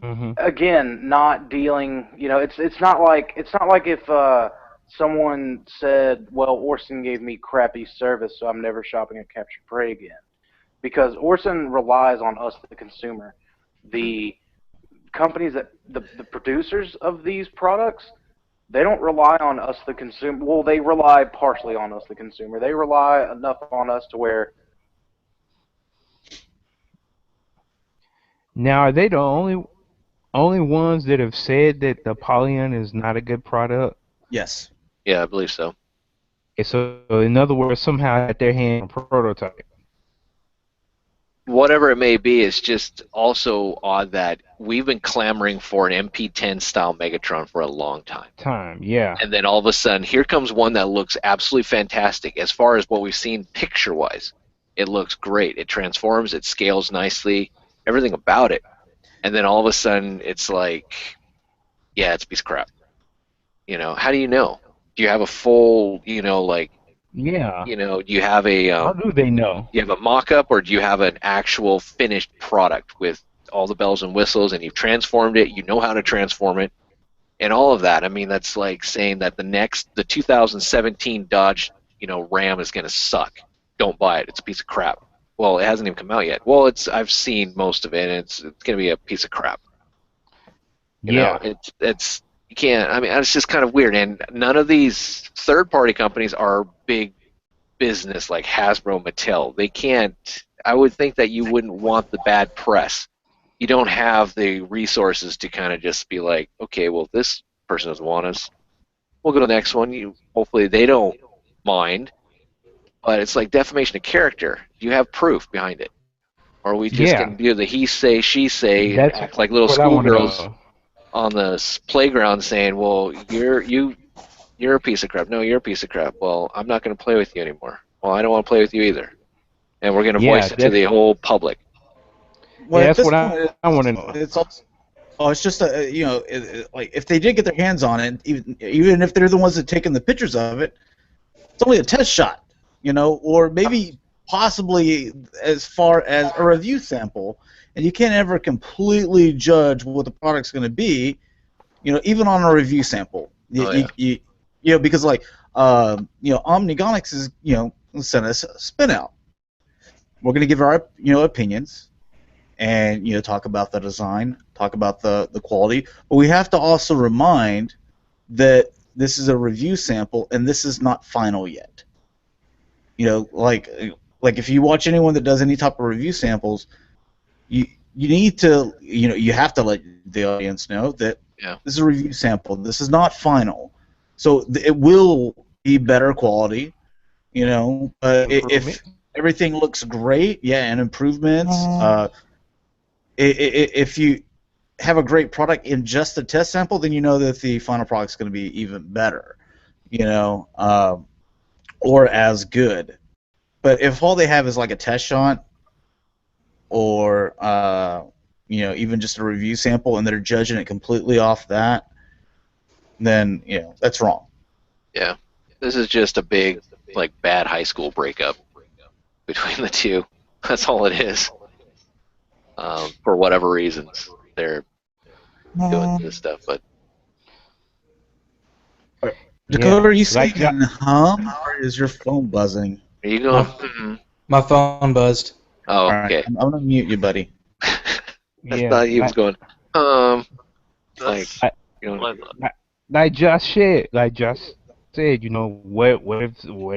F: Again, not dealing. It's not like if someone said, "Well, Orson gave me crappy service, so I'm never shopping at Capture Prey again," because Orson relies on us, the consumer. The companies that the producers of these products, they don't rely on us, the consumer. Well, they rely partially on us, the consumer. They rely enough on us to where.
G: Now, are they the only ones that have said that the Apollyon is not a good product?
C: Yes.
A: Yeah, I believe so.
G: So, in other words, somehow at their hand a prototype.
A: whatever it may be, it's just also odd that we've been clamoring for an MP10 style Megatron for a long time.
G: Yeah.
A: And then all of a sudden, here comes one that looks absolutely fantastic. As far as what we've seen picture-wise, it looks great. It transforms, it scales nicely, everything about it. And then all of a sudden, it's like, yeah, it's a piece of crap. How do you know? Do you have a full,
G: Yeah.
A: do you have a
G: How do they know?
A: you have a mock-up, or do you have an actual finished product with all the bells and whistles, and you've transformed it, you know how to transform it, and all of that? I mean, that's like saying that the 2017 Dodge, Ram is going to suck. Don't buy it. It's a piece of crap. Well, it hasn't even come out yet. Well, I've seen most of it, and it's going to be a piece of crap.
G: Yeah.
A: It's you can't. I mean, it's just kind of weird, and none of these third-party companies are big business like Hasbro, Mattel. They can't. I would think that you wouldn't want the bad press. You don't have the resources to kind of just be like, okay, well, this person doesn't want us. We'll go to the next one. Hopefully they don't mind, but it's like defamation of character. Do you have proof behind it? Or are we just
G: Yeah.
A: going to do the he say, she say,
G: That's
A: act like little
G: what I want to
A: schoolgirls
G: know.
A: on the playground saying, well, you're a piece of crap. No, you're a piece of crap. Well, I'm not going to play with you anymore. Well, I don't want to play with you either. And we're going to
G: Yeah,
A: voice it to the whole public.
C: Well, at
G: that's
C: this
G: what
C: point,
G: I want to know.
C: it's also, oh, it's just like if they did get their hands on it, even if they're the ones that taken the pictures of it, it's only a test shot, or maybe possibly as far as a review sample, and you can't ever completely judge what the product's going to be, even on a review sample. Because like, Omnigonics is, sent us a spin out. We're going to give our, opinions, and talk about the design, talk about the quality, but we have to also remind that this is a review sample and this is not final yet. Like if you watch anyone that does any type of review samples, you need to you have to let the audience know that this is a review sample. This is not final, so it will be better quality. But if everything looks great, and improvements. If you have a great product in just a test sample, then you know that the final product's going to be even better, or as good. But if all they have is like a test shot, or even just a review sample, and they're judging it completely off that, then that's wrong.
A: Yeah, this is just a big bad high school breakup between the two. That's all it is. For whatever reasons, they're doing this stuff, but
C: Dakota, are you saying hum, or is your phone buzzing?
A: Are you going?
F: My phone buzzed.
A: Oh, okay.
C: Right, I'm gonna mute you, buddy.
A: I thought he was going.
G: Like Josh said, what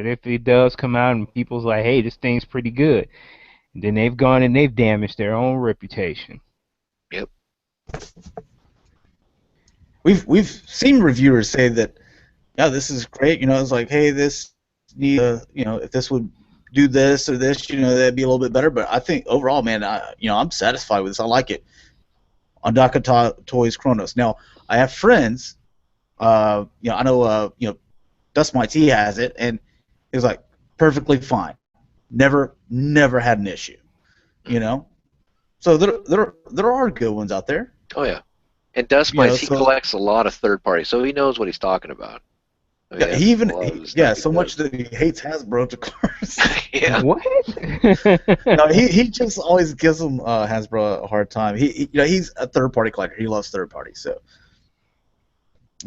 G: if it does come out and people's like, hey, this thing's pretty good, and then they've gone and they've damaged their own reputation.
A: Yep.
C: We've seen reviewers say that, this is great. It's like, hey, this need, if this would do this or this, that'd be a little bit better. But I think overall, man, I'm satisfied with this. I like it. On Dakota Toys Chronos. Now, I have friends. I know. Dust My Tea has it, and it was like perfectly fine. Never had an issue. So there are good ones out there.
A: Oh yeah. And Dust My Tea collects a lot of third parties, so he knows what he's talking about.
C: I mean, he even so much that he hates Hasbro to cars.
A: Yeah.
G: What?
C: No, he just always gives them Hasbro a hard time. He's a third party collector. He loves third parties, so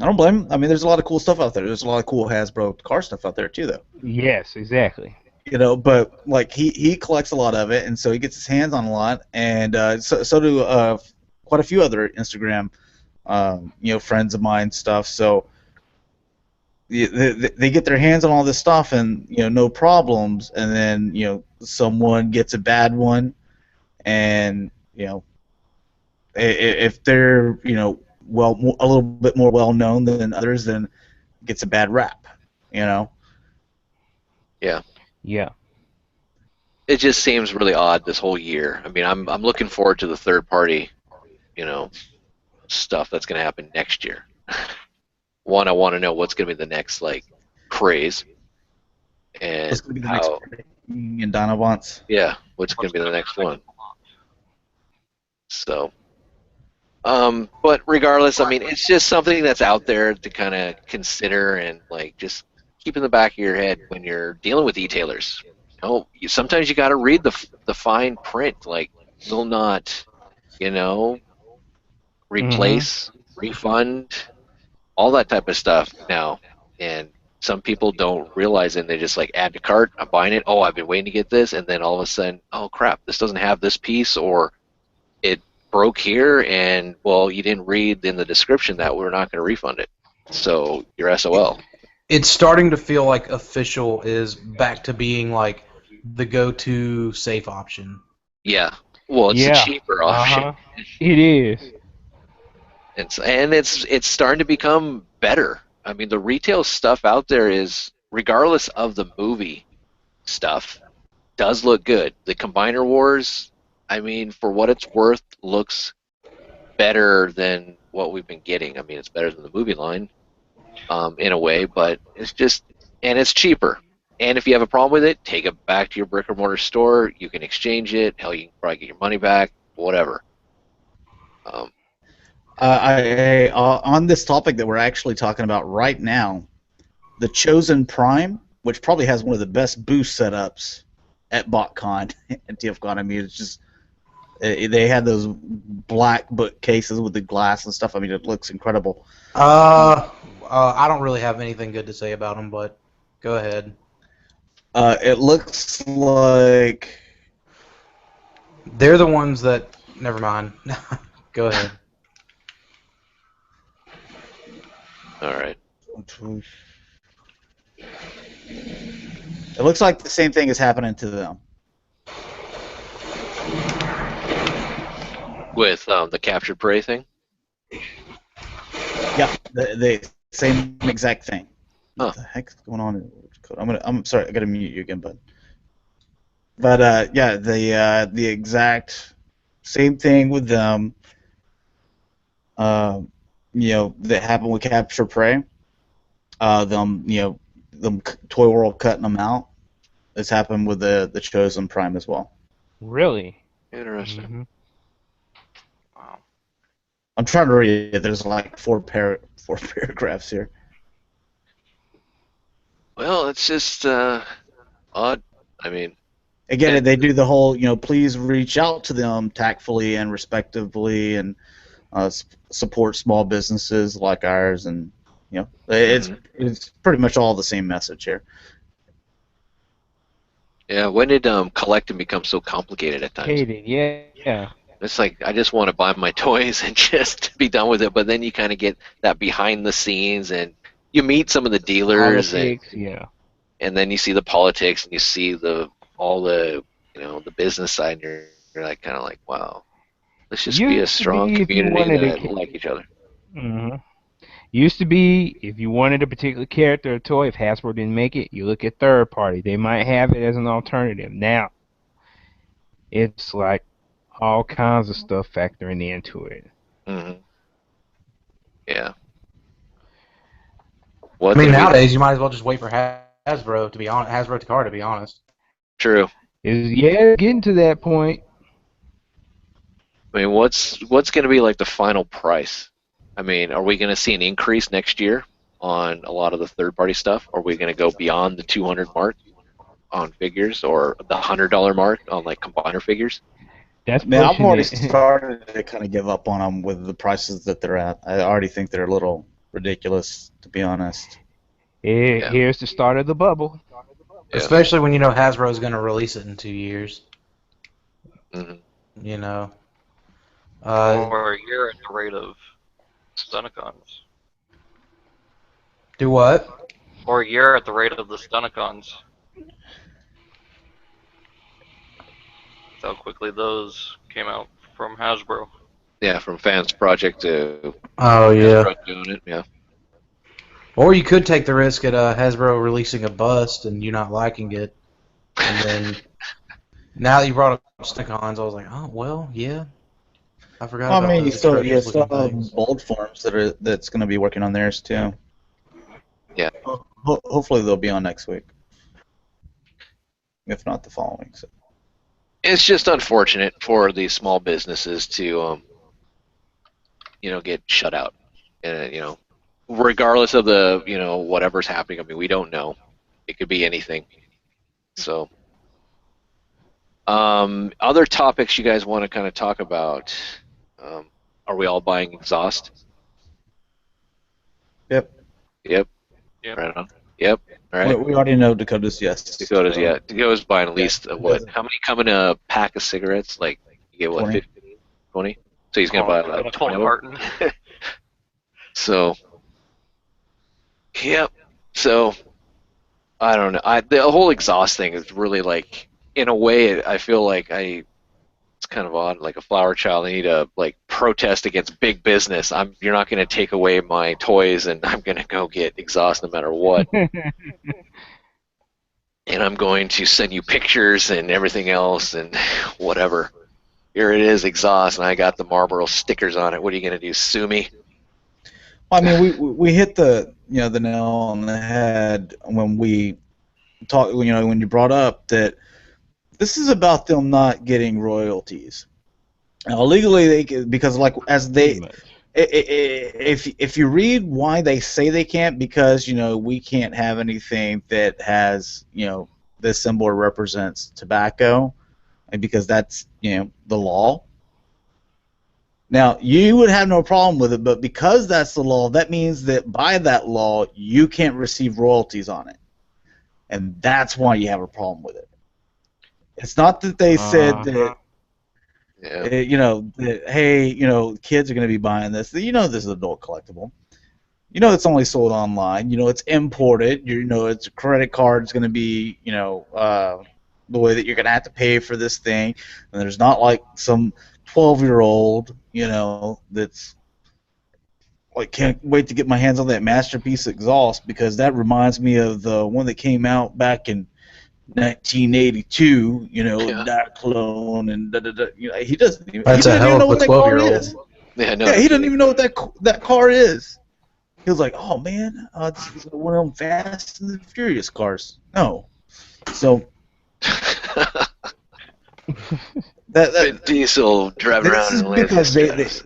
C: I don't blame him. I mean, there's a lot of cool stuff out there. There's a lot of cool Hasbro car stuff out there too, though.
G: Yes, exactly.
C: But like he collects a lot of it, and so he gets his hands on a lot, and so do quite a few other Instagram friends of mine stuff. So they get their hands on all this stuff, and no problems, and then someone gets a bad one, and if they're a little bit more well known than others, then gets a bad rap.
A: Yeah.
G: Yeah.
A: it just seems really odd this whole year. I mean, I'm looking forward to the third party, you know, stuff that's going to happen next year. One, I want to know what's going to be the next like craze,
C: What's
A: and
C: going to be the next
A: how,
C: thing in Donna wants?
A: yeah, what's going to be the next one. So, but regardless, I mean, it's just something that's out there to kind of consider and like just keep in the back of your head when you're dealing with e-tailers. Sometimes you got to read the fine print. Like, will not, you know, replace, refund, all that type of stuff now. And some people don't realize it, and they just like add to cart. I'm buying it. Oh, I've been waiting to get this, and then all of a sudden, oh crap, this doesn't have this piece, or it broke here, and well, you didn't read in the description that we're not going to refund it. So you're SOL.
F: It's starting to feel like official is back to being like the go-to safe option.
A: Yeah. Well, it's a cheaper option.
G: It is.
A: It's starting to become better. I mean, the retail stuff out there is, regardless of the movie stuff, does look good. The Combiner Wars, I mean, for what it's worth, looks better than what we've been getting. I mean, it's better than the movie line, in a way, but it's just, and it's cheaper. And if you have a problem with it, take it back to your brick and mortar store. You can exchange it. Hell, you can probably get your money back. Whatever.
C: On this topic that we're actually talking about right now, the Chosen Prime, which probably has one of the best booth setups at BotCon and TFCon. I mean, it's just they had those black bookcases with the glass and stuff. I mean, it looks incredible.
F: I don't really have anything good to say about them, but go ahead.
C: It looks like
F: they're the ones that. Never mind. Go ahead.
A: All right.
C: It looks like the same thing is happening to them.
A: With the captured prey thing?
C: Yeah, the same exact thing.
A: Huh.
C: What the heck's going on? I'm sorry, I gotta mute you again, bud. But yeah, the exact same thing with them. That happened with Capture Prey. Them Toy World cutting them out. It's happened with the Chosen Prime as well.
G: Really?
A: Interesting.
G: Mm-hmm.
D: Wow.
C: I'm trying to read it. There's like four paragraphs here.
A: Well, it's just odd. I mean,
C: again, they do the whole, please reach out to them tactfully and respectfully, and support small businesses like ours, and it's pretty much all the same message here.
A: Yeah, when did collecting become so complicated at times?
G: Yeah.
A: It's like, I just want to buy my toys and just be done with it, but then you kind of get that behind the scenes, and you meet some of the dealers,
G: Politics,
A: and then you see the politics, and you see all the business side, and you're like, kind of like, wow, let's just be a strong community that like each other.
G: Mm-hmm. Used to be, if you wanted a particular character or toy, if Hasbro didn't make it, you look at third party. They might have it as an alternative. Now, it's like all kinds of stuff factoring into it.
A: Mm-hmm. Yeah.
F: I mean, nowadays you might as well just wait for Hasbro to be on Hasbro Takara, to be honest.
A: True.
G: Getting to that point.
A: I mean, what's going to be like the final price? I mean, are we going to see an increase next year on a lot of the third-party stuff? Are we going to go beyond the 200 mark on figures, or the $100 mark on like combiner figures?
C: I've already started to kind of give up on them with the prices that they're at. I already think they're a little ridiculous, to be honest.
G: Here's the start of the bubble.
F: Yeah. Especially when Hasbro is going to release it in 2 years.
A: Mm-hmm.
D: Or a year at the rate of Stunticons.
F: Do what?
D: Or a year at the rate of the Stunticons. How quickly those came out from Hasbro.
A: Yeah, from Fans Project to
F: Hasbro
A: doing it, yeah.
F: Or you could take the risk at Hasbro releasing a bust and you not liking it, and then Now that you brought up stick-ons, I was like, oh well, yeah. I forgot
C: Well, I
F: about
C: mean,
F: those
C: you
F: atrocious
C: still
F: looking things.
C: have Bold Forms that's going to be working on theirs too.
A: Yeah.
C: Hopefully they'll be on next week, if not the following. So.
A: It's just unfortunate for these small businesses to, get shut out. And, regardless of the, whatever's happening, I mean, we don't know. It could be anything. So, other topics you guys want to kind of talk about? Are we all buying exhaust?
C: Yep.
A: Yep.
D: Yep.
A: Right on. Yep. All right.
C: We already know Dakota's yes.
A: Dakota's, yeah. Dakota's buying at least,
C: it
A: what?
C: doesn't-
A: How many come in a pack of cigarettes? Like, you get, what,
C: 20.
A: 15? 20? So he's going to buy like
D: a
A: 20
D: whole
A: of them?
D: carton.
A: So, yep. So, I don't know. The whole exhaust thing is really like, in a way, I feel like it's kind of odd. Like a flower child, I need to like protest against big business. You're not going to take away my toys, and I'm going to go get exhaust no matter what. And I'm going to send you pictures and everything else and whatever. Here it is, exhaust, and I got the Marlboro stickers on it. What are you going to do, sue me?
C: Well, I mean, we hit the the nail on the head when we talked. When you brought up that this is about them not getting royalties. Now, legally, they can, because like as they, if you read why they say they can't, because we can't have anything that has this symbol represents tobacco, and because that's the law. Now, you would have no problem with it, but because that's the law, that means that by that law, you can't receive royalties on it. And that's why you have a problem with it. It's not that they said that,
A: Yeah.
C: that, hey, kids are going to be buying this. This is an adult collectible. It's only sold online. It's imported. It's a credit card is going to be, the way that you're going to have to pay for this thing. And there's not like some 12-year-old, that's like can't wait to get my hands on that masterpiece exhaust, because that reminds me of the one that came out back in 1982.
A: Yeah.
C: Diaclone and he doesn't even.
F: That's
C: He
F: a
C: doesn't even
F: hell
C: know
F: of
C: what
F: a
C: that car
F: 12-year-old.
C: is.
A: Yeah, no,
C: Yeah, he doesn't
A: kidding.
C: even know what that car is. He was like, "Oh man, it's one of them Fast and the Furious cars." No, so
A: Vin Diesel driving
C: this
A: around
C: is
A: in laser
C: because
A: straps.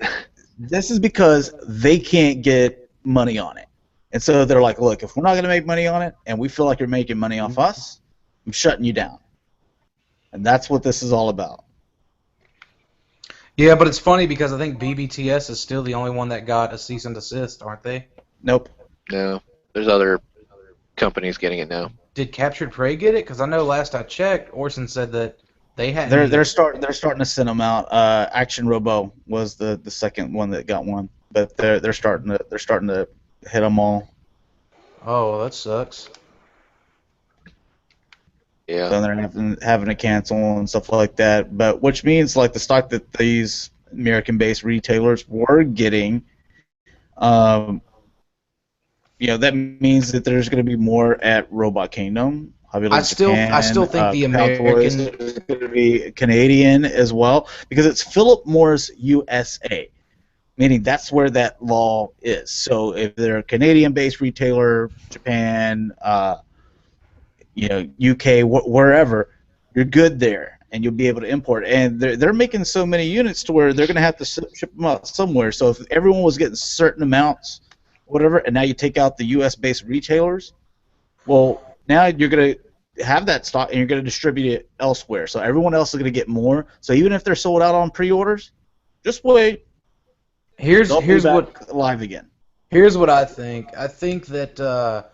C: this is because they can't get money on it, and so they're like, "Look, if we're not going to make money on it, and we feel like you're making money off us, I'm shutting you down." And that's what this is all about.
F: Yeah, but it's funny because I think BBTS is still the only one that got a cease and desist, aren't they?
C: Nope.
A: No, there's other companies getting it now.
F: Did Captured Prey get it? Because I know last I checked, Orson said that they hadn't.
C: They're starting to send them out. Action Robo was the second one that got one, but they're starting to hit them all.
F: Oh, well, that sucks.
A: Yeah.
C: So they're having to cancel and stuff like that. But which means like the stock that these American-based retailers were getting, that means that there's going to be more at Robot Kingdom.
F: I still think the American.
C: Is going to be Canadian as well, because it's Philip Morris USA, meaning that's where that law is. So if they're a Canadian-based retailer, Japan, UK, wherever, you're good there, and you'll be able to import. And they're making so many units to where they're going to have to ship them out somewhere. So if everyone was getting certain amounts, whatever, and now you take out the U.S.-based retailers, well, now you're going to have that stock and you're going to distribute it elsewhere. So everyone else is going to get more. So even if they're sold out on pre-orders, just wait.
F: Here's
C: what live again.
F: Here's what I think. I think that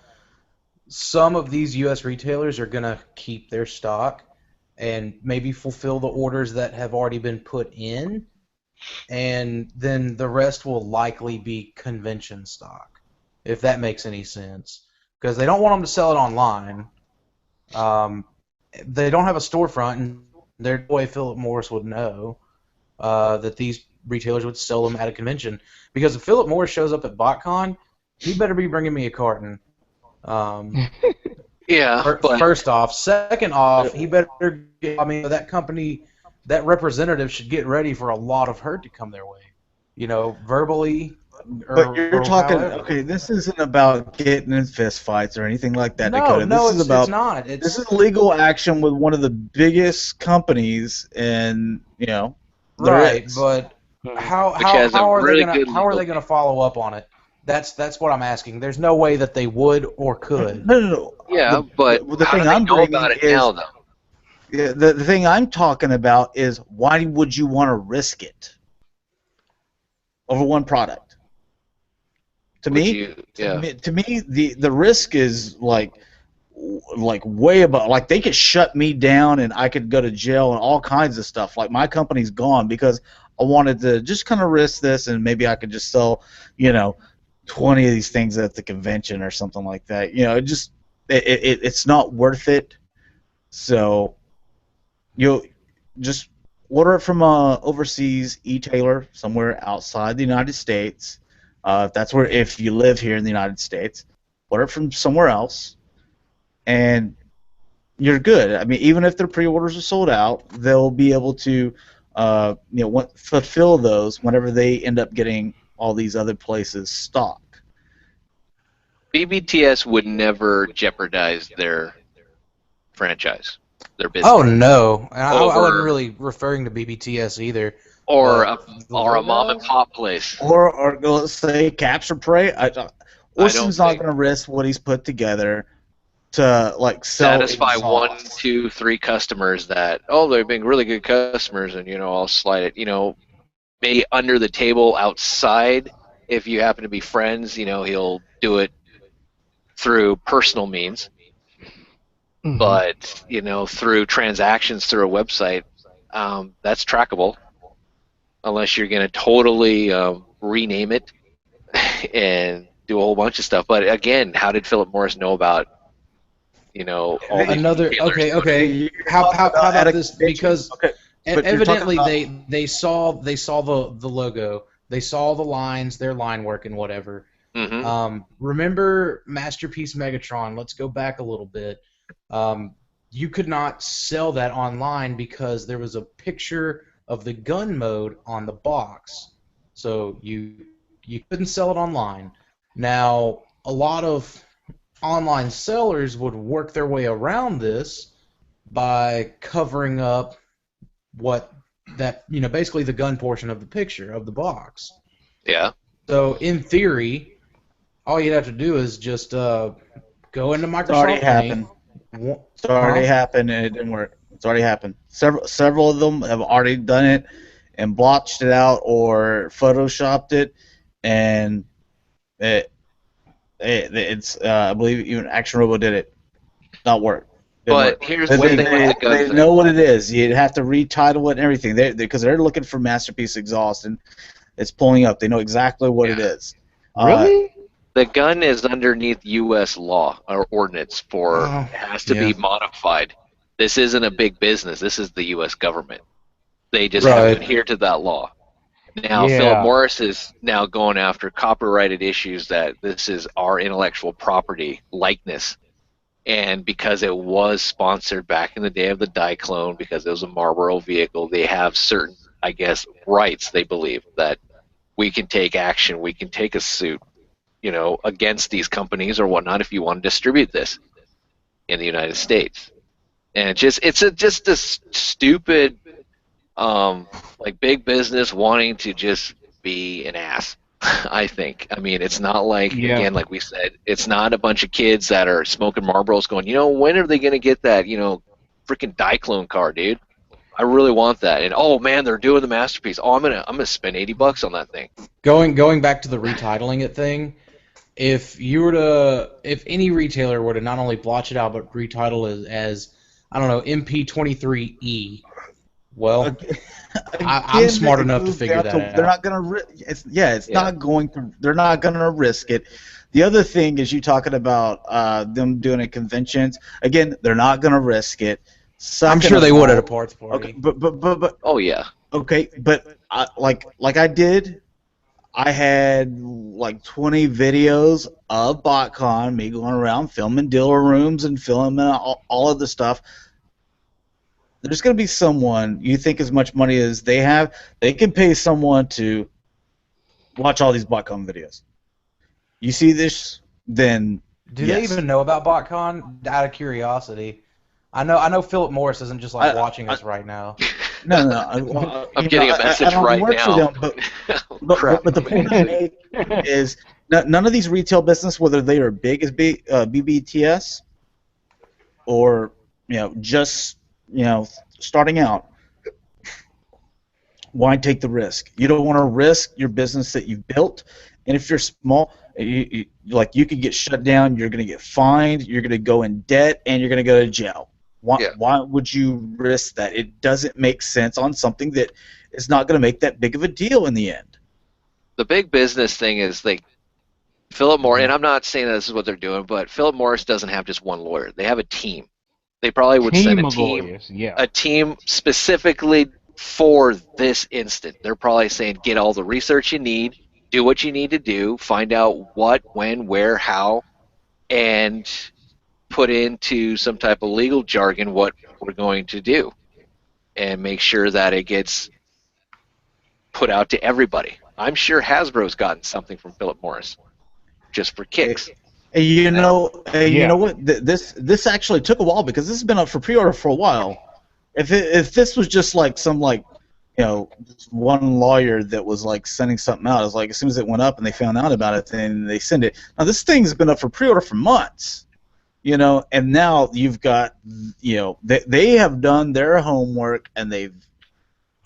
F: some of these U.S. retailers are going to keep their stock and maybe fulfill the orders that have already been put in, and then the rest will likely be convention stock, if that makes any sense. Because they don't want them to sell it online. They don't have a storefront, and their boy Philip Morris would know that these retailers would sell them at a convention. Because if Philip Morris shows up at BotCon, he better be bringing me a carton.
A: Yeah, Yeah, but
F: First off, second off, he better get, I mean, that company, that representative should get ready for a lot of hurt to come their way. You know, verbally
C: But you're
F: or
C: talking,
F: however.
C: okay, this isn't about getting in fist fights or anything like that,
F: No,
C: Dakota. This
F: no,
C: is
F: it's
C: about
F: not.
C: this is
F: It's
C: legal action with one of the biggest companies in, there
F: right,
C: is.
F: but
G: Mhm.
A: which has a really good
F: how are
A: legal
F: they gonna
A: name.
F: follow up on it? That's what I'm asking. There's no way that they would or could.
C: No, no, no.
A: Yeah,
C: The,
A: but
C: the, the
A: how do
C: thing
A: they
C: I'm
A: know
C: bringing
A: about it
C: is
A: now, though?
C: the thing I'm talking about is why would you want to risk it over one product? To
A: Would
C: me,
A: you?
C: to
A: Yeah.
C: me, to me, the risk is like way above. Like they could shut me down and I could go to jail and all kinds of stuff. Like my company's gone because I wanted to just kind of risk this and maybe I could just sell, you know, 20 of these things at the convention or something like that. It's not worth it. So you'll just order it from a overseas e-tailer somewhere outside the United States. If you live here in the United States, order it from somewhere else, and you're good. I mean, even if their pre-orders are sold out, they'll be able to, fulfill those whenever they end up getting all these other places stock.
A: BBTS would never jeopardize their franchise, their
F: Oh
A: business,
F: no, and I wasn't
A: over
F: really referring to BBTS either,
A: or
F: but
A: a
F: the
A: or a
F: little
A: mom and
F: guys.
A: pop place.
C: Or let's say capture prey.
A: I don't
C: Orson's not
A: think
C: going to risk what he's put together to like sell
A: satisfy one,
C: exhaust.
A: two, three customers that they've been really good customers, and I'll slide it. Maybe under the table outside. If you happen to be friends, he'll do it through personal means,
G: Mhm.
A: but through transactions through a website, that's trackable unless you're going to totally rename it and do a whole bunch of stuff. But again, how did Philip Morris know about all these
F: Another
A: retailers
F: okay,
A: going to?
F: okay.
C: You're talking
F: How
C: about at
F: about
C: a
F: this?
C: convention,
F: Because
C: okay, but you're talking
F: evidently
C: about
F: they saw the logo, they saw the lines, their line work and whatever.
A: Mm-hmm.
F: Remember Masterpiece Megatron? Let's go back a little bit. You could not sell that online because there was a picture of the gun mode on the box, so you couldn't sell it online. Now, a lot of online sellers would work their way around this by covering up what that basically the gun portion of the picture of the box.
A: Yeah.
F: So in theory, all you'd have to do is just go into
C: it's already
F: Microsoft Paint.
C: happened. It's already
F: Huh?
C: happened and it didn't work. It's already happened. Several of them have already done it and blotched it out or photoshopped it, and it, it's I believe even Action Robo did it. Not work. Didn't
A: But
C: work.
A: here's
C: They,
A: the
C: they,
A: thing with
C: they,
A: the gun
C: they
A: thing.
C: know what it is. You'd have to retitle it and everything. Because they're looking for Masterpiece Exhaust and it's pulling up. They know exactly what it
A: Yeah.
C: is.
G: Really?
A: The gun is underneath U.S. law or ordinance
F: Oh,
A: it has to
F: yeah.
A: be modified. This isn't a big business. This is the U.S. government. They just have to
F: Right.
A: adhere to that law. Now, Philip
G: Yeah.
A: Morris is now going after copyrighted issues that this is our intellectual property likeness. And because it was sponsored back in the day of the Diaclone, because it was a Marlboro vehicle, they have certain, I guess, rights, they believe, that we can take action, we can take a suit, against these companies or whatnot if you want to distribute this in the United States. And just a stupid, like big business wanting to just be an ass. I think. I mean, it's not like,
G: Yeah.
A: again, like we said, it's not a bunch of kids that are smoking Marlboros going, when are they going to get that, freaking Diaclone car, dude? I really want that. And oh man, they're doing the masterpiece. Oh, I'm gonna spend $80 on that thing.
F: Going back to the retitling it thing, if any retailer were to not only blotch it out but retitle it as I don't know, MP23E, well, I'm
C: Again,
F: smart
C: it
F: enough to
C: goes
F: figure
C: down to
F: that
C: they're
F: out.
C: not going to. It's
A: Yeah.
C: not going to. They're not going to risk it. The other thing is you talking about them doing it at conventions. Again, they're not going to risk it.
F: I'm
C: Second
F: sure
C: of
F: they would at a
C: all,
F: parts
C: okay,
F: party.
C: but
A: Oh yeah.
C: okay, but like I did. I had like 20 videos of BotCon, me going around filming dealer rooms and filming all of the stuff. There's going to be someone, you think as much money as they have, they can pay someone to watch all these BotCon videos. You see this, then
F: Do
C: yes.
F: they even know about BotCon? Out of curiosity, I know Philip Morris isn't just like watching us right now.
C: No.
A: I'm getting a message right now.
C: Them, but the point I make is none of these retail business, whether they are big as BBTS or just starting out, why take the risk? You don't want to risk your business that you've built, and if you're small, you could get shut down. You're going to get fined. You're going to go in debt, and you're going to go to jail. Why would you risk that? It doesn't make sense on something that is not going to make that big of a deal in the end.
A: The big business thing is like Philip Morris, and I'm not saying that this is what they're doing, but Philip Morris doesn't have just one lawyer. They have a team. They probably would send a team specifically for this instant. They're probably saying, get all the research you need, do what you need to do, find out what, when, where, how, and put into some type of legal jargon what we're going to do, and make sure that it gets put out to everybody. I'm sure Hasbro's gotten something from Philip Morris just for kicks.
C: You know what? This actually took a while because this has been up for pre-order for a while. If this was just like some one lawyer that was like sending something out, it's like as soon as it went up and they found out about it, then they send it. Now this thing's been up for pre-order for months. And now you've got, they have done their homework and they've,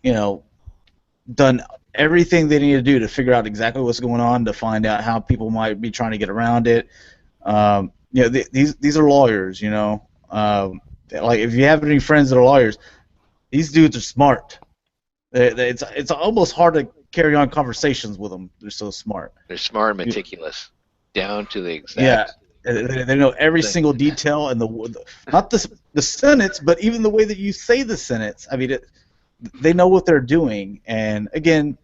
C: done everything they need to do to figure out exactly what's going on, to find out how people might be trying to get around it. These are lawyers, like if you have any friends that are lawyers, these dudes are smart. It's almost hard to carry on conversations with them. They're so smart.
A: They're smart and meticulous, down to the exact.
C: Yeah. They know every single detail and not the sentence, but even the way that you say the sentence. I mean, they know what they're doing. And again,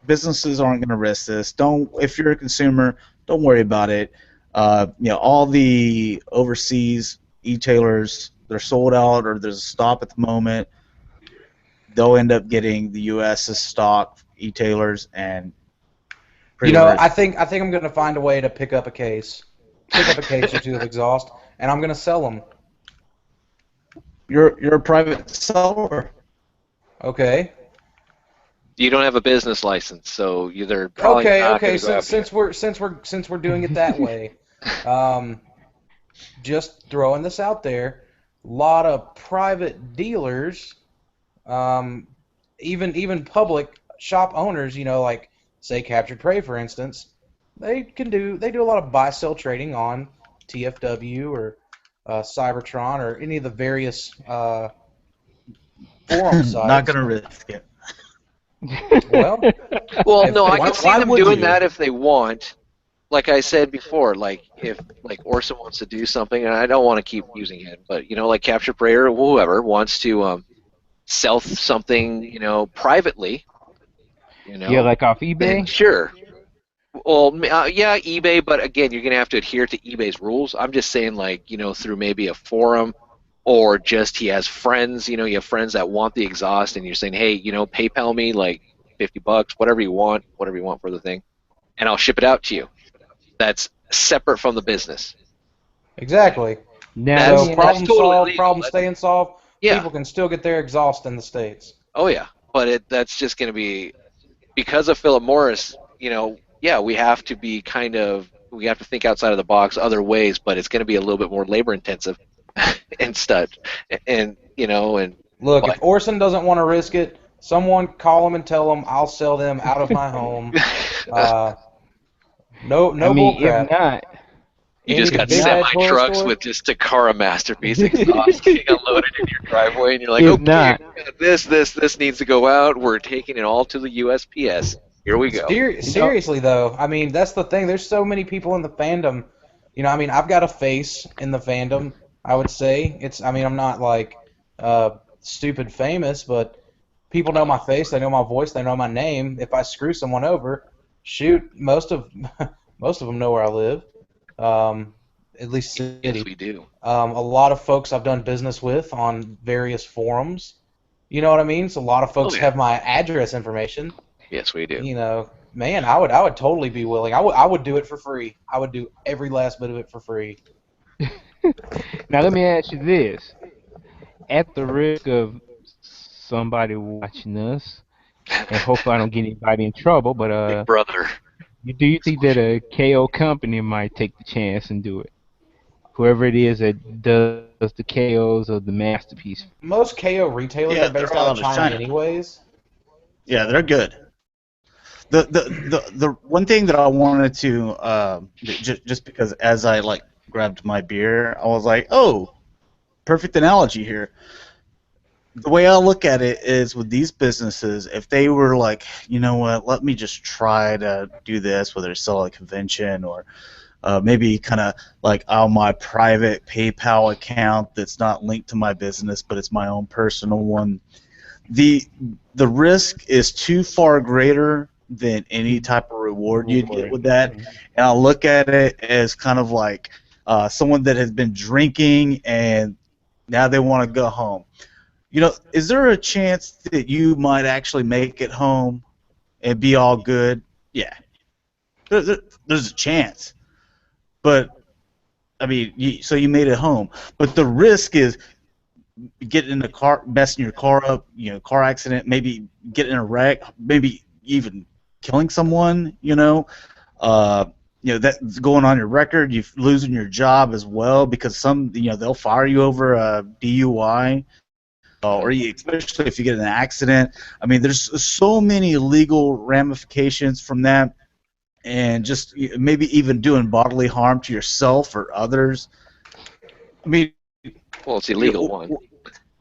C: businesses aren't going to risk this. If you're a consumer, don't worry about it. All the overseas e-tailers, they're sold out or there's a stop at the moment. They'll end up getting the U.S.'s stock e-tailers and.
F: I think I'm going to find a way to pick up a case or two of exhaust, and I'm going to sell them.
C: You're a private seller.
F: Okay.
A: You don't have a business license, so you're probably not
F: okay.
A: Go
F: since we're doing it that way, just throwing this out there, a lot of private dealers, even public shop owners, like say Captured Prey, for instance. They do a lot of buy-sell trading on TFW or Cybertron or any of the various forum sites.
C: Not gonna risk it.
F: Well,
A: no, I can see them doing that if they want. Like I said before, like if Orson wants to do something, and I don't want to keep using him, but like Captured Prey or whoever wants to sell something, privately.
G: Yeah, like off eBay.
A: Sure. Well, yeah, eBay, but again, you're gonna have to adhere to eBay's rules. I'm just saying, through maybe a forum, or just he has friends. You have friends that want the exhaust, and you're saying, hey, PayPal me like $50, whatever you want for the thing, and I'll ship it out to you. That's separate from the business.
F: Exactly.
G: Now,
F: so problem solved, problem staying solved.
A: Yeah.
F: People can still get their exhaust in the States.
A: Oh yeah, but that's just gonna be because of Philip Morris. Yeah, we have to be we have to think outside of the box other ways, but it's going to be a little bit more labor intensive and stuff. And
F: look, if Orson doesn't want to risk it, someone call him and tell him I'll sell them out of my home. No bullcrap.
G: If not,
A: you just got semi trucks with just Takara Masterpiece exhaust getting unloaded in your driveway, and you're like, okay, this needs to go out. We're taking it all to the USPS. Here we go.
F: Seriously, though, I mean, that's the thing. There's so many people in the fandom. I've got a face in the fandom, I would say. I'm not like stupid famous, but people know my face, they know my voice, they know my name. If I screw someone over, Shoot, most of them know where I live. At least city.
A: Yes, we do.
F: A lot of folks I've done business with on various forums. You know what I mean? So a lot of folks
A: yeah.
F: have my address information.
A: Yes, we do.
F: You know, man, I would totally be willing. I would do it for free. I would do every last bit of it for free.
G: Now let me ask you this: at the risk of somebody watching us, and hopefully I don't get anybody in trouble, but
A: Big brother.
G: do you think that a KO company might take the chance and do it? Whoever it is that does the KOs of the masterpiece.
F: Most KO retailers
C: Yeah,
F: are based
C: they're all
F: out of
C: out of
F: China
C: China.
F: anyways.
C: Yeah, they're good. The one thing that I wanted to just because as I like grabbed my beer, I was like, oh, perfect analogy here. The way I look at it is with these businesses, if they were like, you know what, let me just try to do this, whether it's sell at a convention or maybe kind of like on my private PayPal account that's not linked to my business, but it's my own personal one. The risk is too far greater than any type of reward you'd get with that. And I look at it as kind of like someone that has been drinking and now they want to go home. You know, is there a chance that you might actually make it home and be all good? Yeah. There's a chance. But, I mean, so you made it home. But the risk is getting in a car, messing your car up, you know, car accident, maybe getting in a wreck, maybe even killing someone, you know. That's going on your record. You're losing your job as well because they'll fire you over a DUI. Or especially if you get in an accident. I mean, there's so many legal ramifications from that, and just maybe even doing bodily harm to yourself or others. I mean,
A: well, it's illegal. One.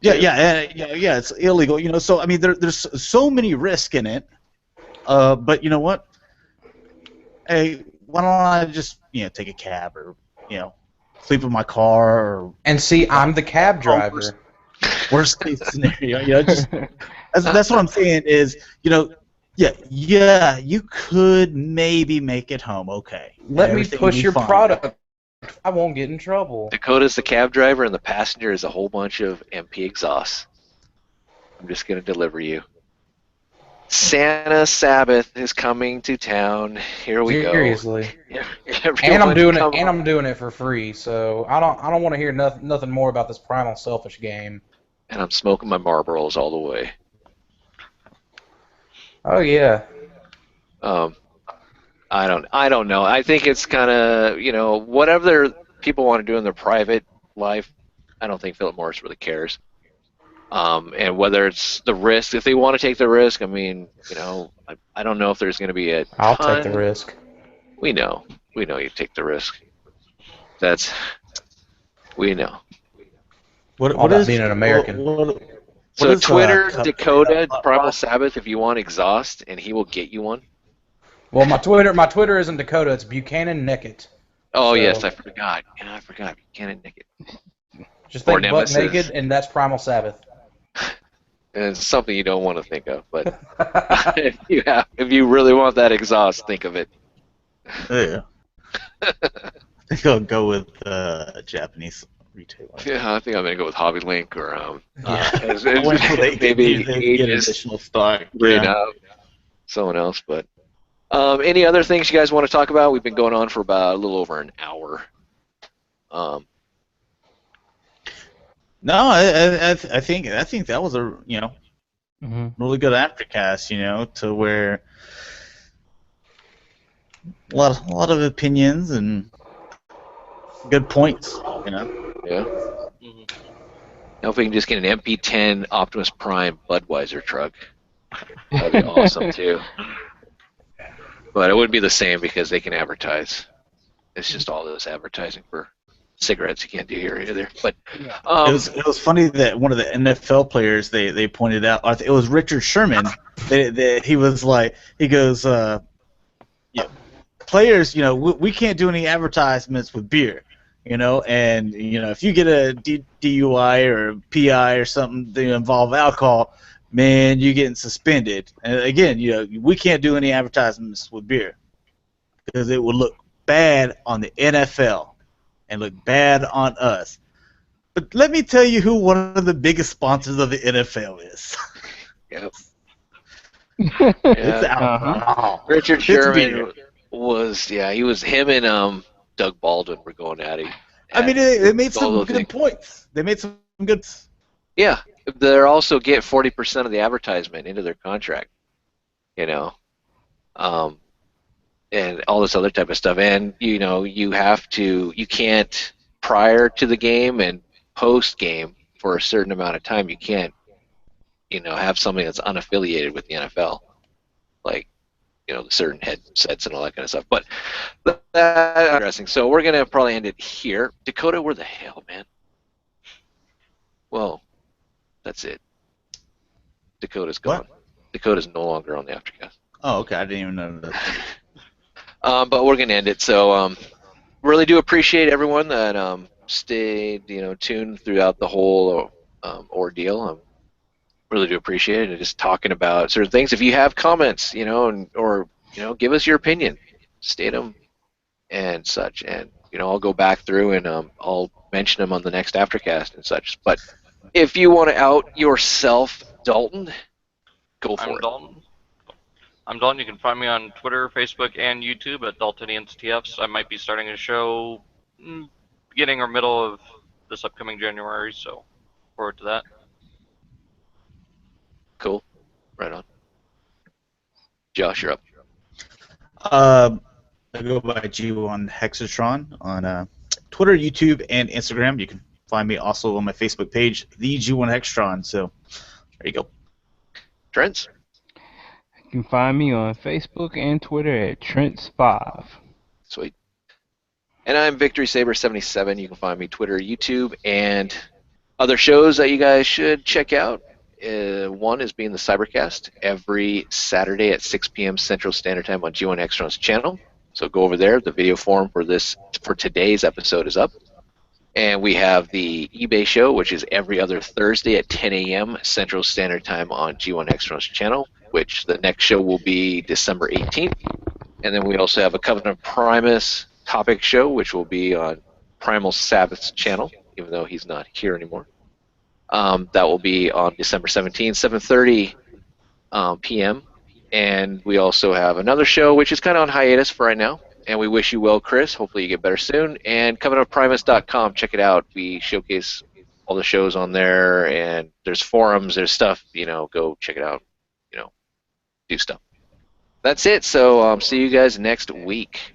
C: Yeah, it's illegal. You know, so I mean, there's so many risks in it. But you know what? Hey, why don't I just take a cab or sleep in my car or?
F: And see, I'm the cab driver.
C: Worst case scenario, just that's what I'm saying is, you could maybe make it home, okay.
F: Let me push your product. I won't get in trouble.
A: Dakota's the cab driver and the passenger is a whole bunch of MP exhausts. I'm just going to deliver you. Santa Sabbath is coming to town. Here we go.
F: Seriously. And I'm doing it for free. So I don't want to hear nothing more about this Primal Selfish game.
A: And I'm smoking my Marlboros all the way.
F: Oh yeah.
A: I don't know. I think it's kind of whatever people want to do in their private life. I don't think Philip Morris really cares. And whether it's the risk, if they want to take the risk, I mean, I don't know if there's going to be a.
F: I'll take the risk.
A: We know you take the risk. We know.
F: What is being an American?
A: So Twitter, Dakota, Primal Sabbath, if you want exhaust, and he will get you one.
F: Well, my Twitter isn't Dakota, it's Buchanan Nickett.
A: Oh, so, yes, I forgot. I forgot Buchanan Nicket.
F: Just think butt naked, and that's Primal Sabbath.
A: And it's something you don't want to think of, but if you really want that exhaust, think of it.
C: Yeah. I think I'll go with Japanese retailer.
A: Yeah, I think I'm gonna go with Hobby Link or
C: maybe get additional stock.
A: Someone else, but any other things you guys want to talk about? We've been going on for about a little over an hour.
C: No, I think that was a really good Aftercast, to where a lot of opinions and good points,
A: Yeah. Now if we can just get an MP10 Optimus Prime Budweiser truck, that'd be awesome too. But it wouldn't be the same because they can advertise. It's just all this advertising for cigarettes you can't do here either. But
C: it was funny that one of the NFL players they pointed out, it was Richard Sherman. He goes, players, we can't do any advertisements with beer. And if you get a DUI or a PI or something that involve alcohol, man, you're getting suspended. And again, we can't do any advertisements with beer. because it would look bad on the NFL and look bad on us. But let me tell you who one of the biggest sponsors of the NFL is.
A: Yep.
C: It's
A: Yeah.
C: out.
A: Richard
C: It's
A: Sherman
C: beer.
A: was, he was him and Doug Baldwin were going at it.
C: I mean, they made some
A: those
C: good
A: things.
C: points. They made some good.
A: Yeah, they're also get 40% of the advertisement into their contract, um, and all this other type of stuff. And you can't prior to the game and post game for a certain amount of time. You can't, have something that's unaffiliated with the NFL, like the certain headsets and all that kind of stuff. But that's interesting. So we're gonna probably end it here. Dakota, where the hell, man? Well, that's it. Dakota's gone.
C: What?
A: Dakota's no longer on the Aftercast.
C: Oh, okay. I didn't even know that.
A: But we're gonna end it. So really do appreciate everyone that stayed tuned throughout the whole ordeal. Really do appreciate it. And just talking about certain things. If you have comments, or give us your opinion, state them and such. And I'll go back through and I'll mention them on the next Aftercast and such. But if you want to out yourself, Dalton, go for it.
D: I'm Dalton. You can find me on Twitter, Facebook, and YouTube at Daltonians TFs. I might be starting a show beginning or middle of this upcoming January, so forward to that.
A: Cool. Right on. Josh, you're up.
C: I go by G1 Hexatron on Twitter, YouTube, and Instagram. You can find me also on my Facebook page, the G1 Hexatron. So there you go.
A: Trent?
G: You can find me on Facebook and Twitter at Trents5.
A: Sweet. And I'm Victory Saber 77. You can find me Twitter, YouTube, and other shows that you guys should check out. One is being the Cybercast every Saturday at 6 p.m. Central Standard Time on G1 Hexatron's channel. So go over there. The video form for today's episode is up. And we have the eBay show, which is every other Thursday at 10 a.m. Central Standard Time on G1 Hexatron's channel, which the next show will be December 18th. And then we also have a Covenant of Primus topic show, which will be on Primal Sabbath's channel, even though he's not here anymore. That will be on December 17th, 7:30 p.m. And we also have another show, which is kind of on hiatus for right now. And we wish you well, Chris. Hopefully you get better soon. And covenantofprimus.com, check it out. We showcase all the shows on there, and there's forums, there's stuff. Go check it out. Do stuff. That's it. So see you guys next week.